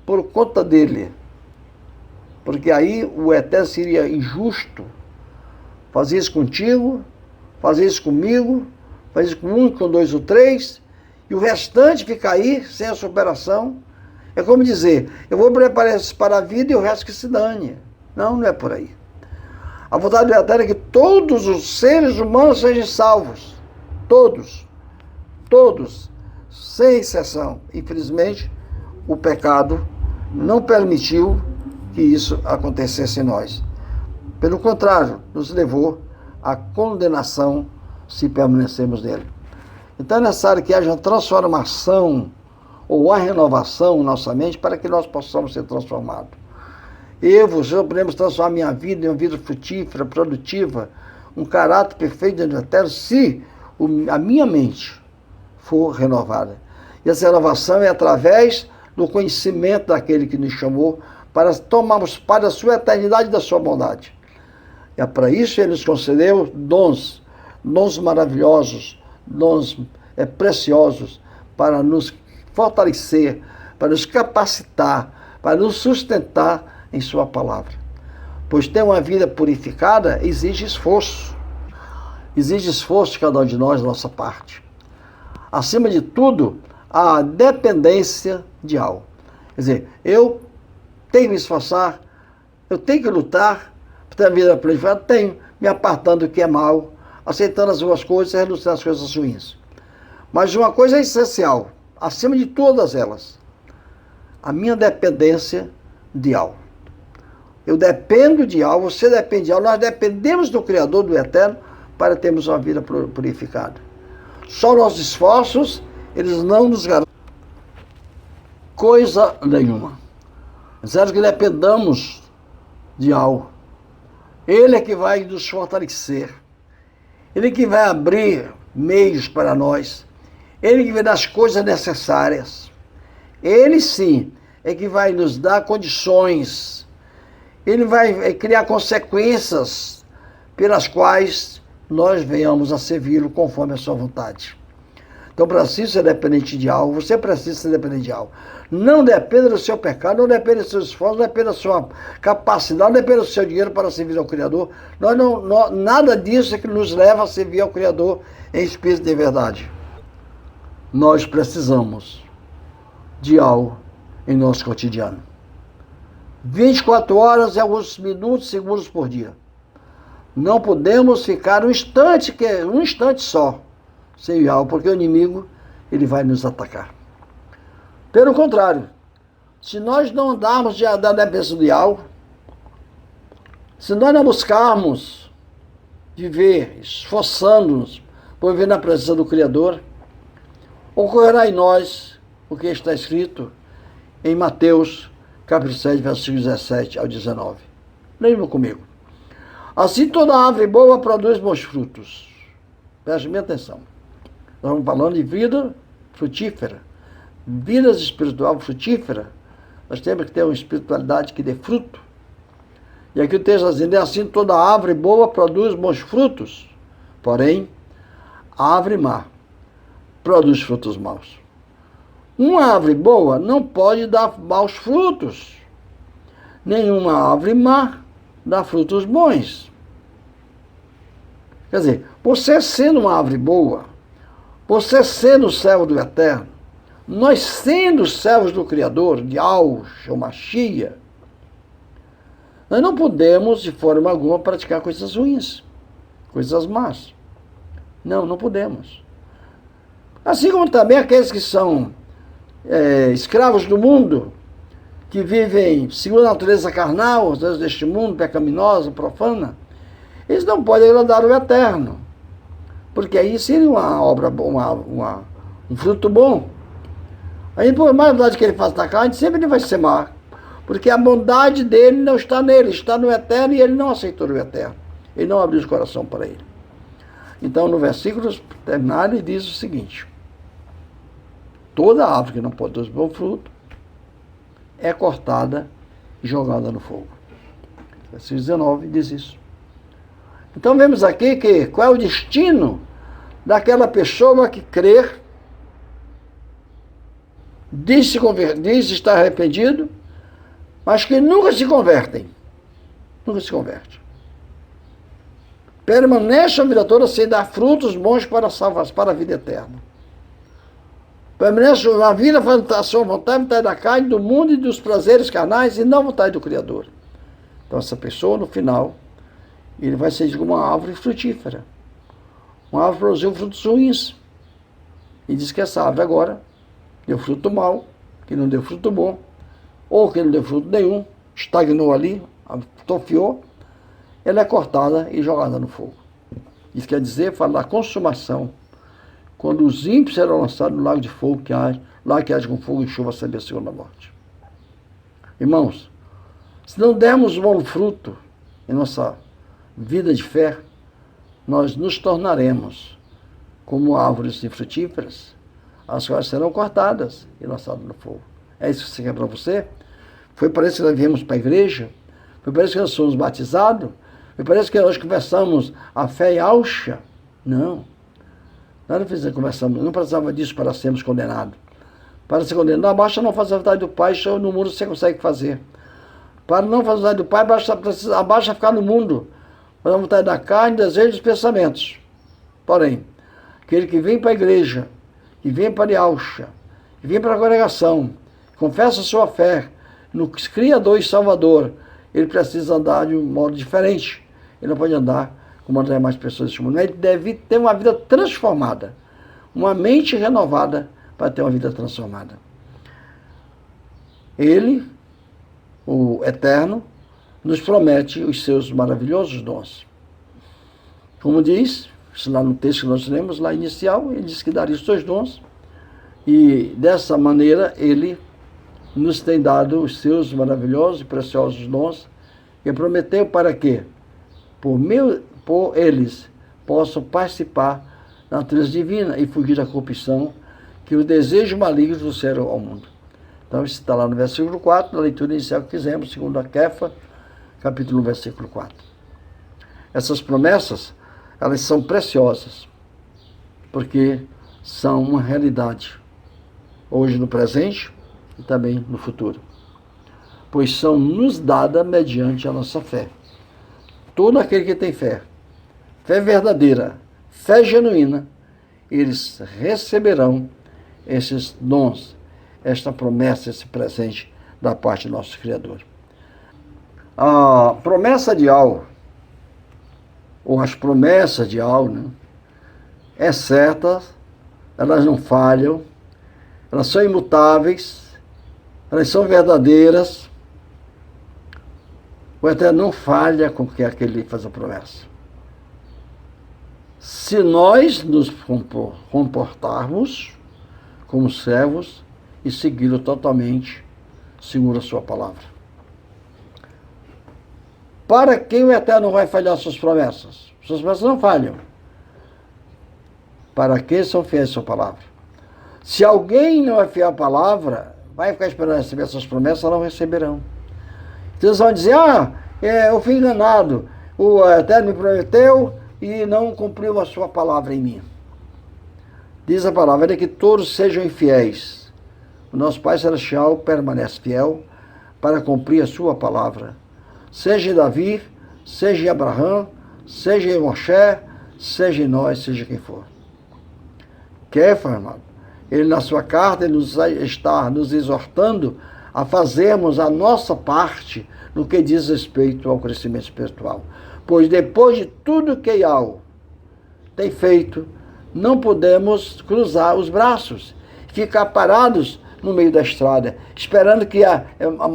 por conta dele. Porque aí o Eterno seria injusto fazer isso contigo, fazer isso comigo, fazer isso com um, com dois ou três, e o restante fica aí sem a superação. É como dizer, eu vou preparar isso para a vida e o resto que se dane. Não, não é por aí. A vontade do Eterno é que todos os seres humanos sejam salvos. Todos. Todos. Sem exceção. Infelizmente, o pecado não permitiu que isso acontecesse em nós. Pelo contrário, nos levou à condenação se permanecermos nele. Então é necessário que haja uma transformação ou a renovação em nossa mente para que nós possamos ser transformados. Você podemos transformar minha vida em uma vida frutífera, produtiva, um caráter perfeito dentro do Eterno, se a minha mente for renovada. E essa renovação é através do conhecimento daquele que nos chamou para tomarmos parte da sua eternidade e da sua bondade. E é para isso ele nos concedeu dons maravilhosos, dons preciosos, para nos fortalecer, para nos capacitar, para nos sustentar em sua palavra. Pois ter uma vida purificada exige esforço. Exige esforço de cada um de nós, da nossa parte. Acima de tudo, a dependência de algo. Quer dizer, eu tenho que me esforçar, eu tenho que lutar para ter a vida purificada, tenho, me apartando do que é mal, aceitando as boas coisas e renunciando às coisas ruins. Mas uma coisa é essencial, acima de todas elas, a minha dependência de algo. Eu dependo de algo, você depende de algo, nós dependemos do Criador, do Eterno, para termos uma vida purificada. Só nossos esforços, eles não nos garantem coisa nenhuma. Necessário que dependamos de algo. Ele é que vai nos fortalecer. Ele que vai abrir meios para nós. Ele que vai dar as coisas necessárias. Ele sim é que vai nos dar condições. Ele vai criar consequências pelas quais nós venhamos a servi-lo conforme a sua vontade. Então, precisa ser dependente de algo, você precisa ser dependente de algo. Não dependa do seu pecado, não dependa do seu esforço, não dependa da sua capacidade, não dependa do seu dinheiro para servir ao Criador. Nada disso é que nos leva a servir ao Criador em espírito de verdade. Nós precisamos de algo em nosso cotidiano. 24 horas e alguns minutos, segundos por dia. Não podemos ficar um instante só sem algo, porque o inimigo ele vai nos atacar. Pelo contrário, se nós não andarmos da dependência de algo, se nós não buscarmos viver, esforçando-nos por viver na presença do Criador, ocorrerá em nós o que está escrito em Mateus, capítulo 7, versículos 17 ao 19. Leiam comigo. Assim toda árvore boa produz bons frutos. Preste bem atenção. Nós estamos falando de vida frutífera. Vida espiritual frutífera. Nós temos que ter uma espiritualidade que dê fruto. E aqui o texto está dizendo, assim toda árvore boa produz bons frutos. Porém, a árvore má produz frutos maus. Uma árvore boa não pode dar maus frutos. Nenhuma árvore má dá frutos bons. Quer dizer, você sendo uma árvore boa, você sendo servo do Eterno, nós sendo servos do Criador, de Yahshua, Mashiach, nós não podemos, de forma alguma, praticar coisas ruins, coisas más. Não podemos. Assim como também aqueles que são escravos do mundo, que vivem segundo a natureza carnal, os deuses deste mundo, pecaminosa, profana, eles não podem agradar o Eterno, porque aí seria uma obra, um fruto bom. Aí, por mais bondade que ele faça na carne, sempre ele vai ser má, porque a bondade dele não está nele, está no Eterno, e ele não aceitou o Eterno. Ele não abriu o coração para ele. Então, no versículo terminado, ele diz o seguinte: toda árvore que não produz bom fruto é cortada e jogada no fogo. Versículo 19 diz isso. Então vemos aqui qual é o destino daquela pessoa que crer, diz estar arrependido, mas que nunca se convertem. Nunca se converte. Permanece a vida toda sem dar frutos bons para a vida eterna. Permanece a vida fazendo a sua vontade, vontade da carne, do mundo e dos prazeres carnais, e não a vontade do Criador. Então essa pessoa, no final, ele vai ser como uma árvore frutífera. Uma árvore produziu frutos ruins. E diz que essa árvore agora deu fruto mau, que não deu fruto bom, ou que não deu fruto nenhum, estagnou ali, atrofiou, ela é cortada e jogada no fogo. Isso quer dizer, fala da consumação. Quando os ímpios serão lançados no lago de fogo, lá que age com fogo e chuva, saber a segunda morte. Irmãos, se não dermos bom fruto em nossa vida de fé, nós nos tornaremos como árvores frutíferas, as quais serão cortadas e lançadas no fogo. É isso que você quer para você? Foi para isso que nós viemos para a igreja? Foi para isso que nós somos batizados? Foi para isso que nós conversamos a fé em Yahshua? Não. Nós não precisava disso para sermos condenados. Para ser condenado, basta não fazer a vontade do Pai, isso no mundo você consegue fazer. Para não fazer a vontade do Pai, basta ficar no mundo. Para a vontade da carne, desejos e pensamentos. Porém, aquele que vem para a igreja, que vem para Yahshua, que vem para a congregação, confessa a sua fé no Criador e Salvador, ele precisa andar de um modo diferente. Ele não pode andar como as demais pessoas deste mundo. Ele deve ter uma vida transformada, uma mente renovada para ter uma vida transformada. Ele, o Eterno, nos promete os seus maravilhosos dons. Como diz, Isso lá no texto que nós lemos, lá inicial, ele disse que daria os seus dons. E dessa maneira ele nos tem dado os seus maravilhosos e preciosos dons. E prometeu para que, por eles, possam participar da natureza divina e fugir da corrupção que os desejos malignos trouxeram ao mundo. Então, isso está lá no versículo 4, na leitura inicial que fizemos, segundo a Kefa, capítulo 1, versículo 4. Essas promessas, elas são preciosas, porque são uma realidade, hoje no presente e também no futuro. Pois são nos dadas mediante a nossa fé. Todo aquele que tem fé verdadeira, fé genuína, eles receberão esses dons, esta promessa, esse presente da parte do nosso Criador. A promessa de algo, ou as promessas de algo, né, é certa, elas não falham, elas são imutáveis, elas são verdadeiras. O Eterno não falha com que aquele faz a promessa. Se nós nos comportarmos como servos e segui-lo totalmente, segundo a sua palavra. Para quem o Eterno vai falhar suas promessas? Suas promessas não falham. Para quem são fiéis à sua palavra? Se alguém não é fiel à palavra, vai ficar esperando receber essas promessas, não receberão. Então eles vão dizer, eu fui enganado, o Eterno me prometeu e não cumpriu a sua palavra em mim. Diz a palavra que todos sejam infiéis. O nosso Pai Celestial permanece fiel para cumprir a sua palavra. Seja em Davi, seja em Abraão, seja em Moshe, seja em nós, seja quem for. Kefa, irmão, ele na sua carta ele está nos exortando a fazermos a nossa parte no que diz respeito ao crescimento espiritual. Pois depois de tudo que Yahweh tem feito, não podemos cruzar os braços, ficar parados no meio da estrada, esperando que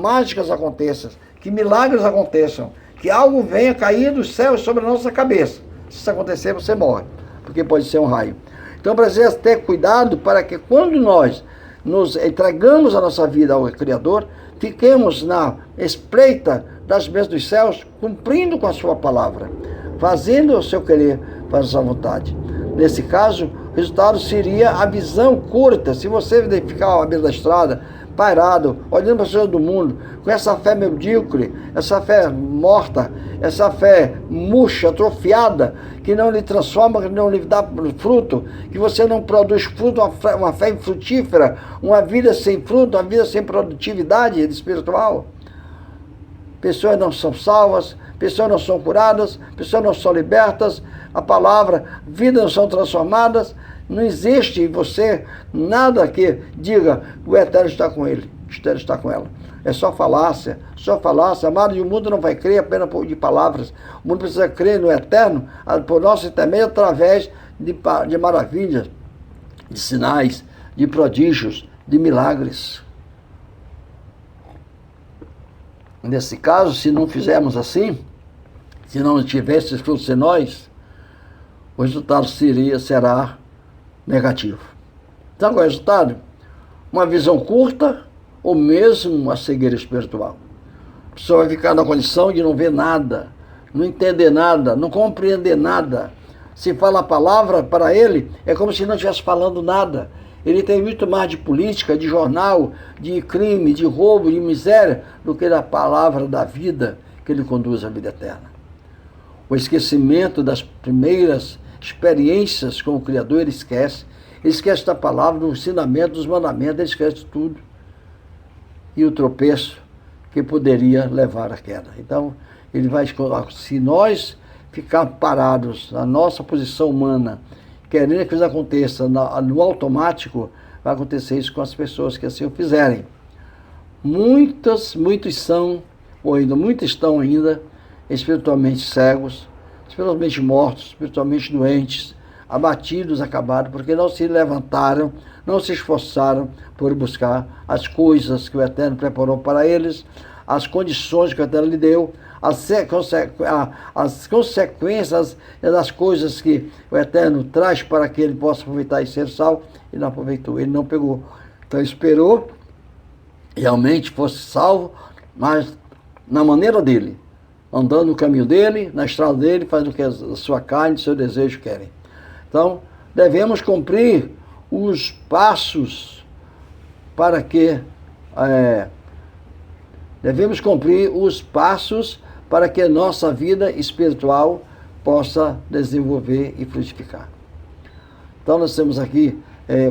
mágicas aconteçam, que milagres aconteçam, que algo venha cair do céu sobre a nossa cabeça. Se isso acontecer, você morre, porque pode ser um raio. Então precisa ter cuidado para que quando nós nos entregamos a nossa vida ao Criador, fiquemos na espreita das bênçãos dos céus, cumprindo com a sua palavra, fazendo o seu querer, fazendo a sua vontade. Nesse caso, o resultado seria a visão curta. Se você ficar à beira da estrada, parado, olhando para as coisas do mundo, com essa fé medíocre, essa fé morta, essa fé murcha, atrofiada, que não lhe transforma, que não lhe dá fruto, que você não produz fruto, uma fé infrutífera, uma vida sem fruto, uma vida sem produtividade espiritual. Pessoas não são salvas, pessoas não são curadas, pessoas não são libertas, a palavra, vidas não são transformadas. Não existe em você nada que diga o Eterno está com ele, o Eterno está com ela. É só falácia, amado, e o mundo não vai crer apenas de palavras. O mundo precisa crer no Eterno, por nosso intermédio, através de maravilhas, de sinais, de prodígios, de milagres. Nesse caso, se não fizermos assim, se não tivesse frutos em nós, o resultado será negativo. Então, qual é o resultado? Uma visão curta ou mesmo uma cegueira espiritual. A pessoa vai ficar na condição de não ver nada, não entender nada, não compreender nada. Se fala a palavra para ele, é como se não estivesse falando nada. Ele tem muito mais de política, de jornal, de crime, de roubo, de miséria, do que da palavra da vida que ele conduz à vida eterna. O esquecimento das primeiras experiências com o Criador, ele esquece da palavra, do ensinamento, dos mandamentos, ele esquece tudo. E o tropeço que poderia levar à queda. Então, ele vai, se nós ficar parados na nossa posição humana, querendo que isso aconteça no automático, vai acontecer isso com as pessoas que assim o fizerem. Muitos são, ou ainda muitos estão ainda, espiritualmente cegos, espiritualmente mortos, espiritualmente doentes, abatidos, acabados, porque não se levantaram, não se esforçaram por buscar as coisas que o Eterno preparou para eles, as condições que o Eterno lhe deu, as consequências das coisas que o Eterno traz para que ele possa aproveitar e ser salvo. Ele não aproveitou, ele não pegou. Então esperou, realmente fosse salvo, mas na maneira dele, andando no caminho dele, na estrada dele, fazendo o que a sua carne e seu desejo querem. Então, devemos cumprir os passos para que a nossa vida espiritual possa desenvolver e frutificar. Então nós temos aqui,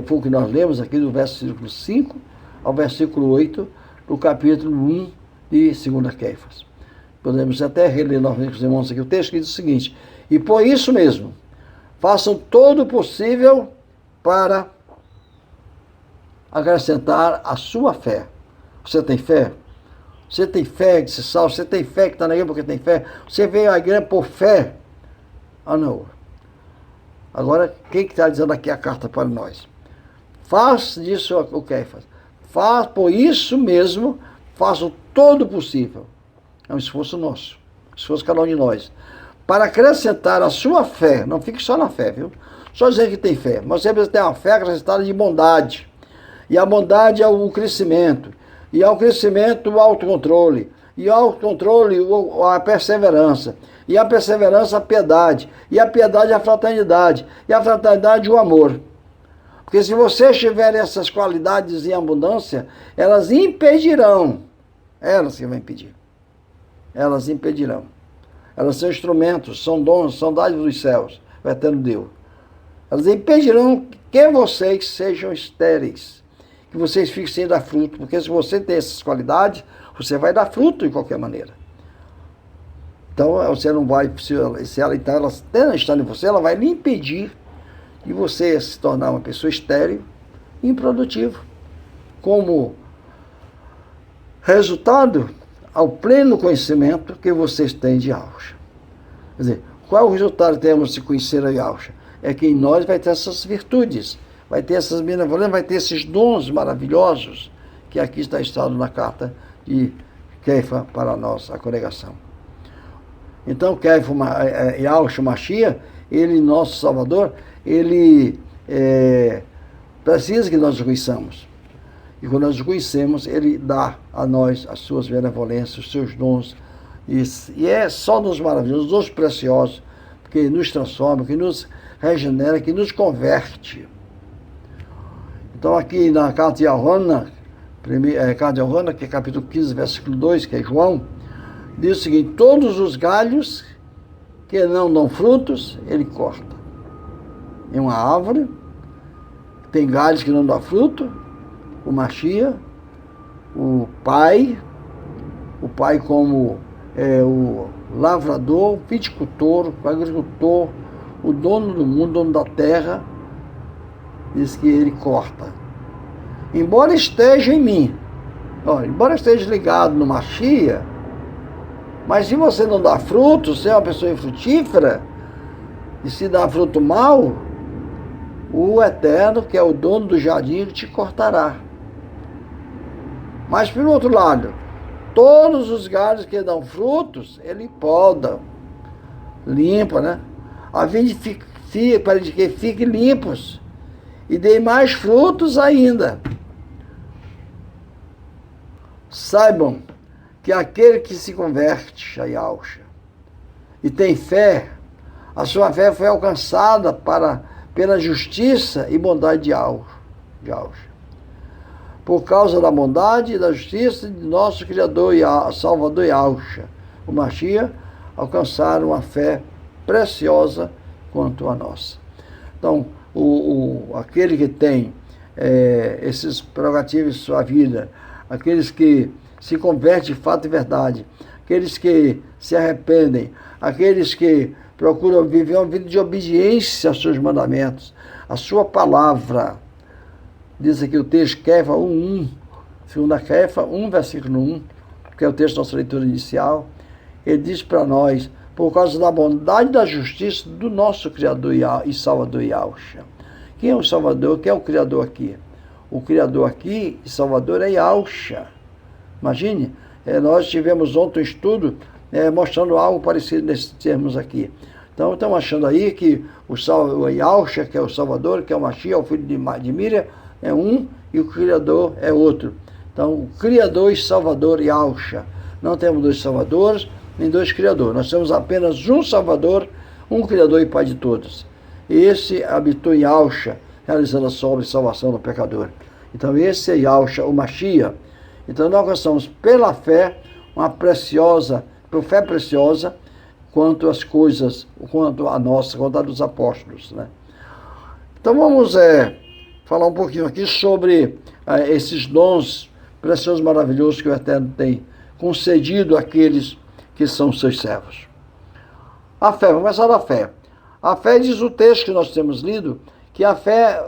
foi o que nós lemos aqui do versículo 5 ao versículo 8 do capítulo 1 de 2 Kéfas. Podemos até reler novamente com os irmãos aqui o texto, que diz o seguinte: e por isso mesmo, façam todo o possível para acrescentar a sua fé. Você tem fé? Você tem fé de ser salvo? Você tem fé que está na igreja porque tem fé? Você veio à igreja por fé? Ah, não. Agora, quem que está dizendo aqui a carta para nós? Faz disso o Kéfas. Faz, por isso mesmo, façam todo o possível. É um esforço nosso, esforço de cada um de nós, para acrescentar a sua fé. Não fique só na fé, viu? Só dizer que tem fé, mas você precisa ter uma fé acrescentada de bondade. E a bondade é o crescimento. E ao crescimento, o autocontrole. E ao autocontrole, a perseverança. E a perseverança, a piedade. E a piedade, a fraternidade. E a fraternidade, o amor. Porque se você tiver essas qualidades em abundância, elas impedirão. Elas que vão impedir. Elas impedirão. Elas são instrumentos, são dons, são dádivas dos céus. O Eterno deu. Elas impedirão que vocês sejam estéreis. Que vocês fiquem sem dar fruto. Porque se você tem essas qualidades, você vai dar fruto de qualquer maneira. Então, você não vai... Se ela está em você, ela vai lhe impedir de você se tornar uma pessoa estéril e improdutiva. Como resultado, ao pleno conhecimento que vocês têm de Yahushua. Quer dizer, qual é o resultado que temos de conhecer a Yahushua? É que em nós vai ter essas virtudes, vai ter essas benevolências, vai ter esses dons maravilhosos que aqui está estado na carta de Kéfa para nós, a congregação. Então, Kéfa, Yahushua Mashiach, ele, nosso Salvador, ele precisa que nós o conheçamos. E quando nós o conhecemos, ele dá a nós as suas benevolências, os seus dons. E é só dons maravilhosos, dons preciosos, que nos transforma, que nos regenera, que nos converte. Então aqui na carta de Yohana, que é capítulo 15, versículo 2, que é João, diz o seguinte: todos os galhos que não dão frutos, ele corta. Em uma árvore, tem galhos que não dão fruto, o Mashiach, o pai como o lavrador, o viticultor, o agricultor, o dono do mundo, o dono da terra, diz que ele corta. Embora esteja em mim, embora esteja ligado no Mashiach, mas se você não dá fruto, se é uma pessoa infrutífera, e se dá fruto mau, o Eterno, que é o dono do jardim, te cortará. Mas, por outro lado, todos os galhos que dão frutos, ele poda, limpa, né? A fim de para que fiquem limpos e dê mais frutos ainda. Saibam que aquele que se converte a Yahushua e tem fé, a sua fé foi alcançada pela justiça e bondade de Yahushua. Por causa da bondade e da justiça de nosso Criador e Salvador Yahushua, o Mashiach, alcançaram uma fé preciosa quanto a nossa. Então, aquele que tem esses prerrogativos em sua vida, aqueles que se convertem de fato e verdade, aqueles que se arrependem, aqueles que procuram viver uma vida de obediência aos seus mandamentos, a sua palavra. Diz aqui o texto, Kéfa 1:1, 2 Kéfa 1, versículo 1, que é o texto da nossa leitura inicial. Ele diz para nós: por causa da bondade e da justiça do nosso Criador e Salvador Yahushua. Quem é o Salvador? Quem é o Criador aqui? O Criador aqui e Salvador é Yahushua. Imagine, Nós tivemos ontem um estudo mostrando algo parecido nesses termos aqui. Então, estamos achando aí que o Yahushua, que é o Salvador, que é o Mashiach, o filho de Miriam, é um, e o Criador é outro. Então, o Criador e Salvador Yahushua. Não temos dois Salvadores, nem dois Criadores. Nós temos apenas um Salvador, um Criador e Pai de todos. Esse habitou em Yahushua, realizando a sua obra de salvação do pecador. Então, esse é Yahushua, o Mashiach. Então, nós gostamos pela fé, por fé preciosa, quanto às coisas, quanto a nossa, quanto a dos apóstolos, né? Então, vamos falar um pouquinho aqui sobre esses dons preciosos, maravilhosos que o Eterno tem concedido àqueles que são seus servos. A fé, vamos começar da fé. A fé, diz o texto que nós temos lido, que a fé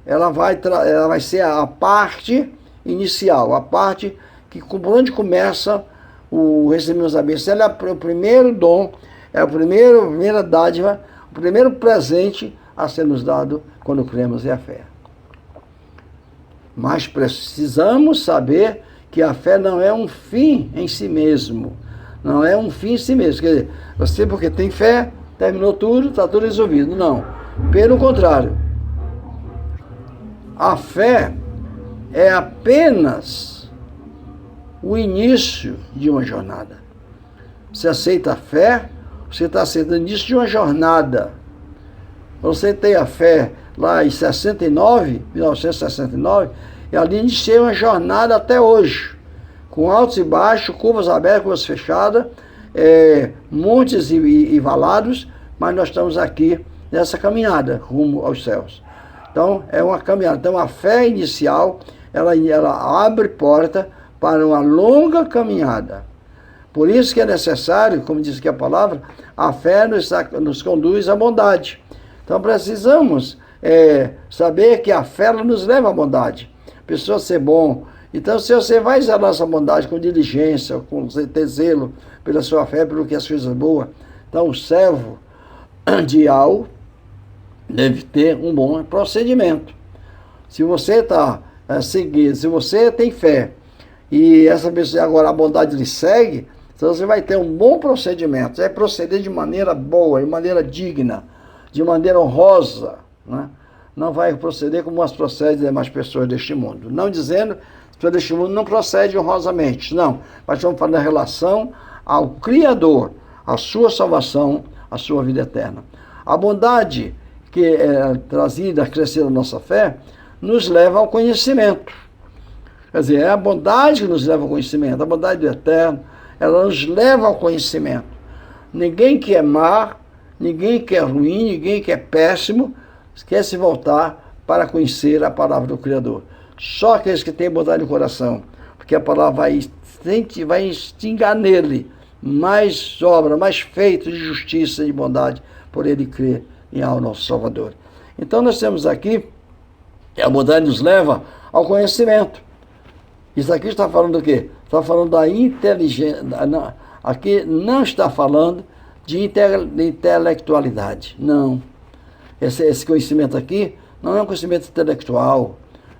ela vai ser a parte inicial, a parte que por onde começa o recebimento da bênção. Ela é o primeiro dom, é a primeira dádiva, o primeiro presente a ser nos dado quando cremos em a fé. Mas precisamos saber que a fé não é um fim em si mesmo. Não é um fim em si mesmo. Quer dizer, você porque tem fé, terminou tudo, está tudo resolvido. Não. Pelo contrário. A fé é apenas o início de uma jornada. Você aceita a fé, você está aceitando o início de uma jornada. Você tem a fé lá em 1969, e ali iniciei uma jornada até hoje, com altos e baixos, curvas abertas, curvas fechadas, montes e valados, mas nós estamos aqui nessa caminhada rumo aos céus. Então, é uma caminhada. Então, a fé inicial, ela abre porta para uma longa caminhada. Por isso que é necessário, como diz aqui a palavra, a fé nos conduz à bondade. Então, precisamos saber que a fé ela nos leva à bondade. A pessoa ser bom. Então, se você vai zelar essa bondade com diligência, com ter zelo pela sua fé, pelo que as coisas boas, então o servo de Yahweh deve ter um bom procedimento. Se você está seguindo, se você tem fé e essa pessoa agora a bondade lhe segue, então você vai ter um bom procedimento. Você vai proceder de maneira boa, de maneira digna, de maneira honrosa, né? Não vai proceder como as procedem as demais pessoas deste mundo. Não dizendo que as pessoas deste mundo não procedem honrosamente, não. Mas estamos falando da relação ao Criador, a sua salvação, a sua vida eterna. A bondade que é trazida a crescer na nossa fé, nos leva ao conhecimento. Quer dizer, é a bondade que nos leva ao conhecimento, a bondade do Eterno, ela nos leva ao conhecimento. Ninguém que é má, ninguém que é ruim, ninguém que é péssimo, quer se voltar para conhecer a palavra do Criador. Só aqueles que têm bondade no coração, porque a palavra vai instingar nele mais obra, mais feito de justiça e de bondade, por ele crer em ao nosso Salvador. Então nós temos aqui que a bondade nos leva ao conhecimento. Isso aqui está falando do quê? Está falando da inteligência. Aqui não está falando de intelectualidade. Não. Esse conhecimento aqui não é um conhecimento intelectual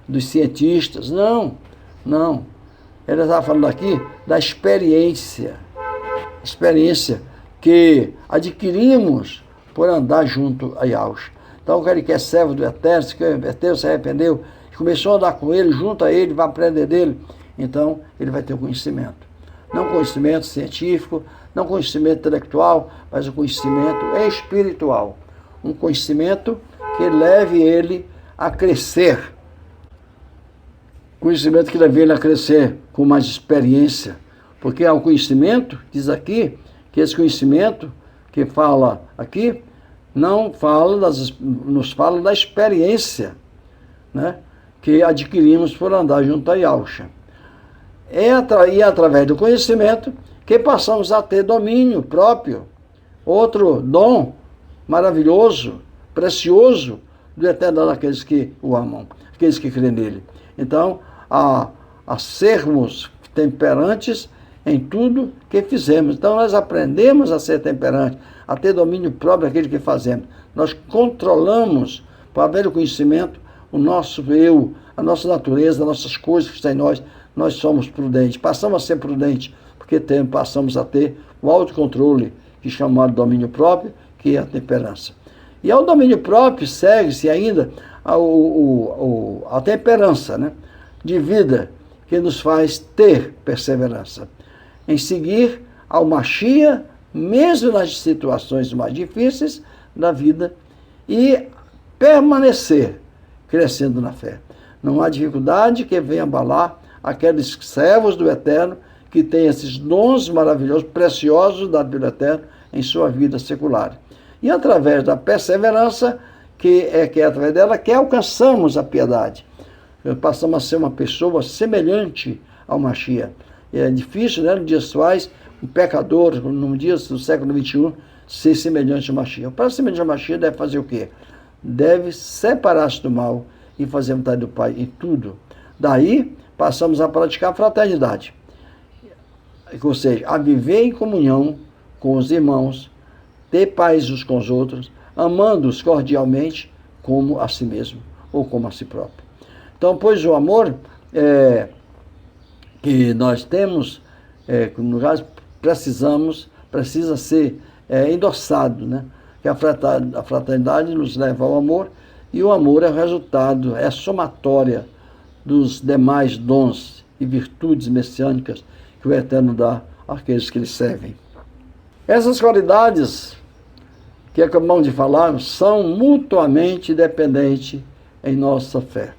dos cientistas. Não. Não. Ele está falando aqui da experiência. Experiência que adquirimos por andar junto a Yahushua. Então, aquele que é servo do Eterno, se converteu, se arrependeu, começou a andar com ele, junto a ele, vai aprender dele, então ele vai ter o conhecimento. Não conhecimento científico, não conhecimento intelectual, mas o conhecimento espiritual. Um conhecimento que leve ele a crescer. Conhecimento que leve ele a crescer com mais experiência. Porque há o conhecimento, diz aqui, que esse conhecimento que fala aqui, nos fala da experiência, né, que adquirimos por andar junto a Yahushua. E através do conhecimento que passamos a ter domínio próprio, outro dom maravilhoso, precioso do Eterno daqueles que o amam, aqueles que creem nele. Então, a sermos temperantes em tudo que fizemos. Então, nós aprendemos a ser temperantes, a ter domínio próprio daquilo que fazemos. Nós controlamos, para haver o conhecimento, o nosso eu, a nossa natureza, as nossas coisas que estão em nós, nós somos prudentes, passamos a ser prudentes, porque passamos a ter o autocontrole, que é chamado domínio próprio, que é a temperança. E ao domínio próprio segue-se ainda a temperança, né, de vida, que nos faz ter perseverança em seguir ao Mashiach, mesmo nas situações mais difíceis da vida, e permanecer crescendo na fé. Não há dificuldade que venha abalar aqueles servos do Eterno que têm esses dons maravilhosos, preciosos do Eterno em sua vida secular. E através da perseverança, que é através dela que alcançamos a piedade. Passamos a ser uma pessoa semelhante ao Mashiach. É difícil, né, nos dias atuais, um pecador, no dia do século XXI, ser semelhante ao Mashiach. Para ser semelhante ao Mashiach, deve fazer o quê? Deve separar-se do mal e fazer a vontade do Pai em tudo. Daí, passamos a praticar a fraternidade. Ou seja, a viver em comunhão com os irmãos, ter paz uns com os outros, amando-os cordialmente como a si mesmo ou como a si próprio. Então, pois o amor que nós temos, no caso, precisa ser endossado, né? Que a fraternidade nos leva ao amor, e o amor é o resultado, é a somatória dos demais dons e virtudes messiânicas que o Eterno dá àqueles que lhe servem. Essas qualidades que acabamos de falar são mutuamente dependentes em nossa fé.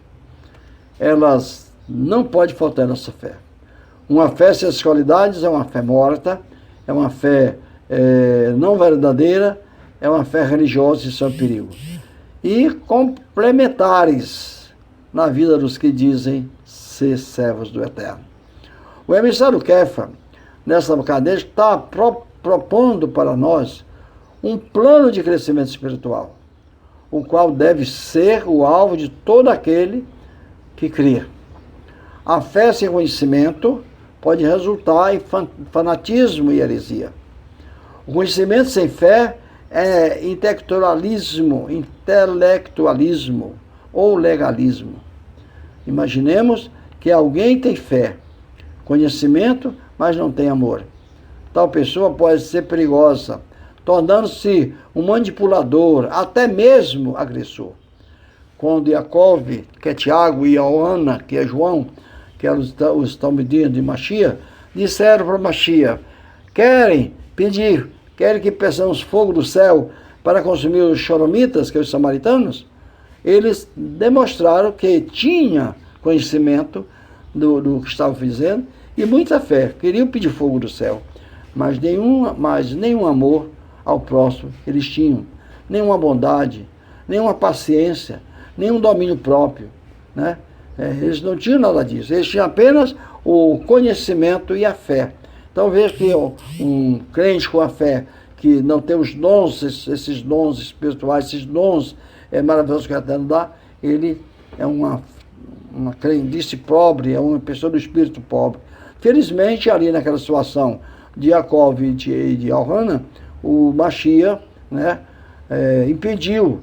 Elas não podem faltar em nossa fé. Uma fé sem essas qualidades é uma fé morta, é uma fé não verdadeira, é uma fé religiosa, isso é um perigo. E complementares na vida dos que dizem ser servos do Eterno. O emissário Kefa, nessa cadeia, está propondo para nós um plano de crescimento espiritual, o qual deve ser o alvo de todo aquele que crê. A fé sem conhecimento pode resultar em fanatismo e heresia. O conhecimento sem fé é intelectualismo ou legalismo. Imaginemos que alguém tem fé, conhecimento, mas não tem amor. Tal pessoa pode ser perigosa, tornando-se um manipulador, até mesmo agressor. Quando Jacob, que é Tiago, e Ana, que é João, que eram os talmidim de Mashiach, disseram para Mashiach: querem que peçamos fogo do céu para consumir os shoromitas, que são os samaritanos? Eles demonstraram que tinha conhecimento do que estavam fazendo e muita fé, queriam pedir fogo do céu, mas nenhum amor ao próximo eles tinham, nenhuma bondade, nenhuma paciência, nenhum domínio próprio, né? Eles não tinham nada disso, eles tinham apenas o conhecimento e a fé. Então veja que um crente com a fé, que não tem os dons, esses dons espirituais, esses dons maravilhosos que o Eterno dá, ele é uma crendice pobre, é uma pessoa do espírito pobre. Felizmente, ali naquela situação de Jacob e de Elhana, o Mashiach, né, impediu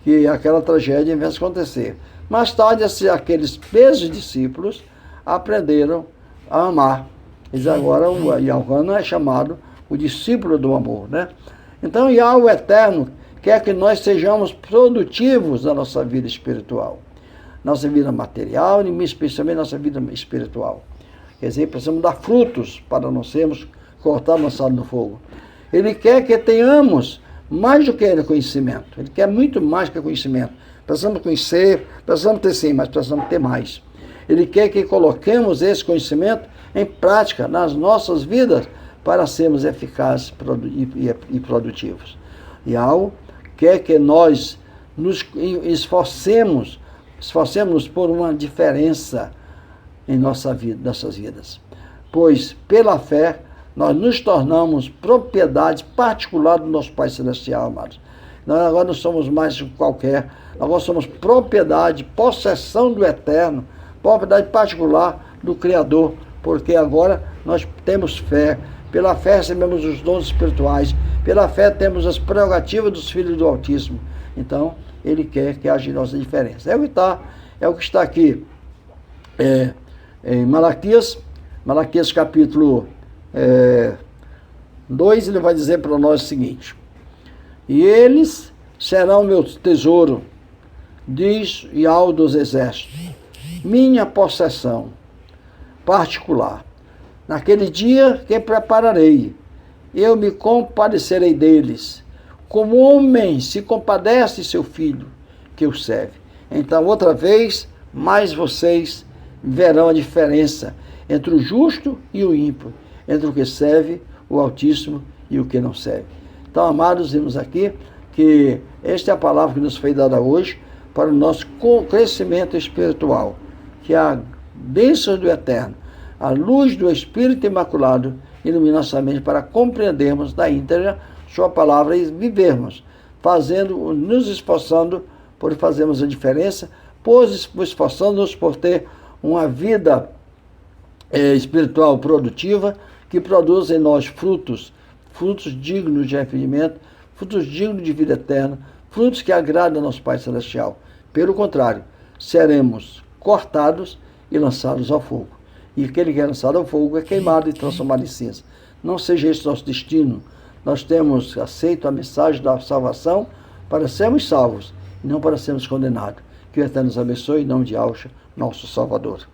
que aquela tragédia viesse acontecer. Mais tarde, aqueles pesos discípulos aprenderam a amar. Eles agora, o Elhana é chamado o discípulo do amor, né? Então, o Eterno quer que nós sejamos produtivos na nossa vida espiritual, nossa vida material e especialmente nossa vida espiritual. Quer dizer, precisamos dar frutos para não sermos cortados, lançados no fogo. Ele quer que tenhamos mais do que conhecimento. Ele quer muito mais que conhecimento. Precisamos conhecer, precisamos ter sim, mas precisamos ter mais. Ele quer que coloquemos esse conhecimento em prática nas nossas vidas para sermos eficazes e produtivos. E algo quer que nós nos esforcemos por uma diferença em nossas vidas. Pois, pela fé, nós nos tornamos propriedade particular do nosso Pai Celestial, amados. Nós agora não somos mais qualquer, agora somos propriedade, possessão do Eterno, propriedade particular do Criador, porque agora nós temos fé. Pela fé recebemos os dons espirituais, pela fé temos as prerrogativas dos filhos do Altíssimo. Então, Ele quer que haja nossa diferença. É o que está aqui Em Malaquias capítulo 2, ele vai dizer para nós o seguinte: e eles serão meu tesouro, diz Yahweh dos exércitos, minha possessão particular. Naquele dia que prepararei, eu me compadecerei deles, como homem se compadece seu filho que o serve. Então, outra vez, mais vocês verão a diferença entre o justo e o ímpio, entre o que serve o Altíssimo e o que não serve. Então, amados, vimos aqui que esta é a palavra que nos foi dada hoje para o nosso crescimento espiritual, que a bênção do Eterno, a luz do Espírito Imaculado, ilumina nossa mente para compreendermos da íntegra sua palavra e vivermos, nos esforçando por fazermos a diferença, esforçando-nos por ter uma vida espiritual produtiva, que produz em nós frutos dignos de arrependimento, frutos dignos de vida eterna, frutos que agradam ao nosso Pai Celestial. Pelo contrário, seremos cortados e lançados ao fogo. E aquele que é lançado ao fogo é queimado e transformado em cinza. Não seja esse nosso destino. Nós temos aceito a mensagem da salvação para sermos salvos, e não para sermos condenados. Que o Eterno nos abençoe, em nome de Yahshua, nosso Salvador.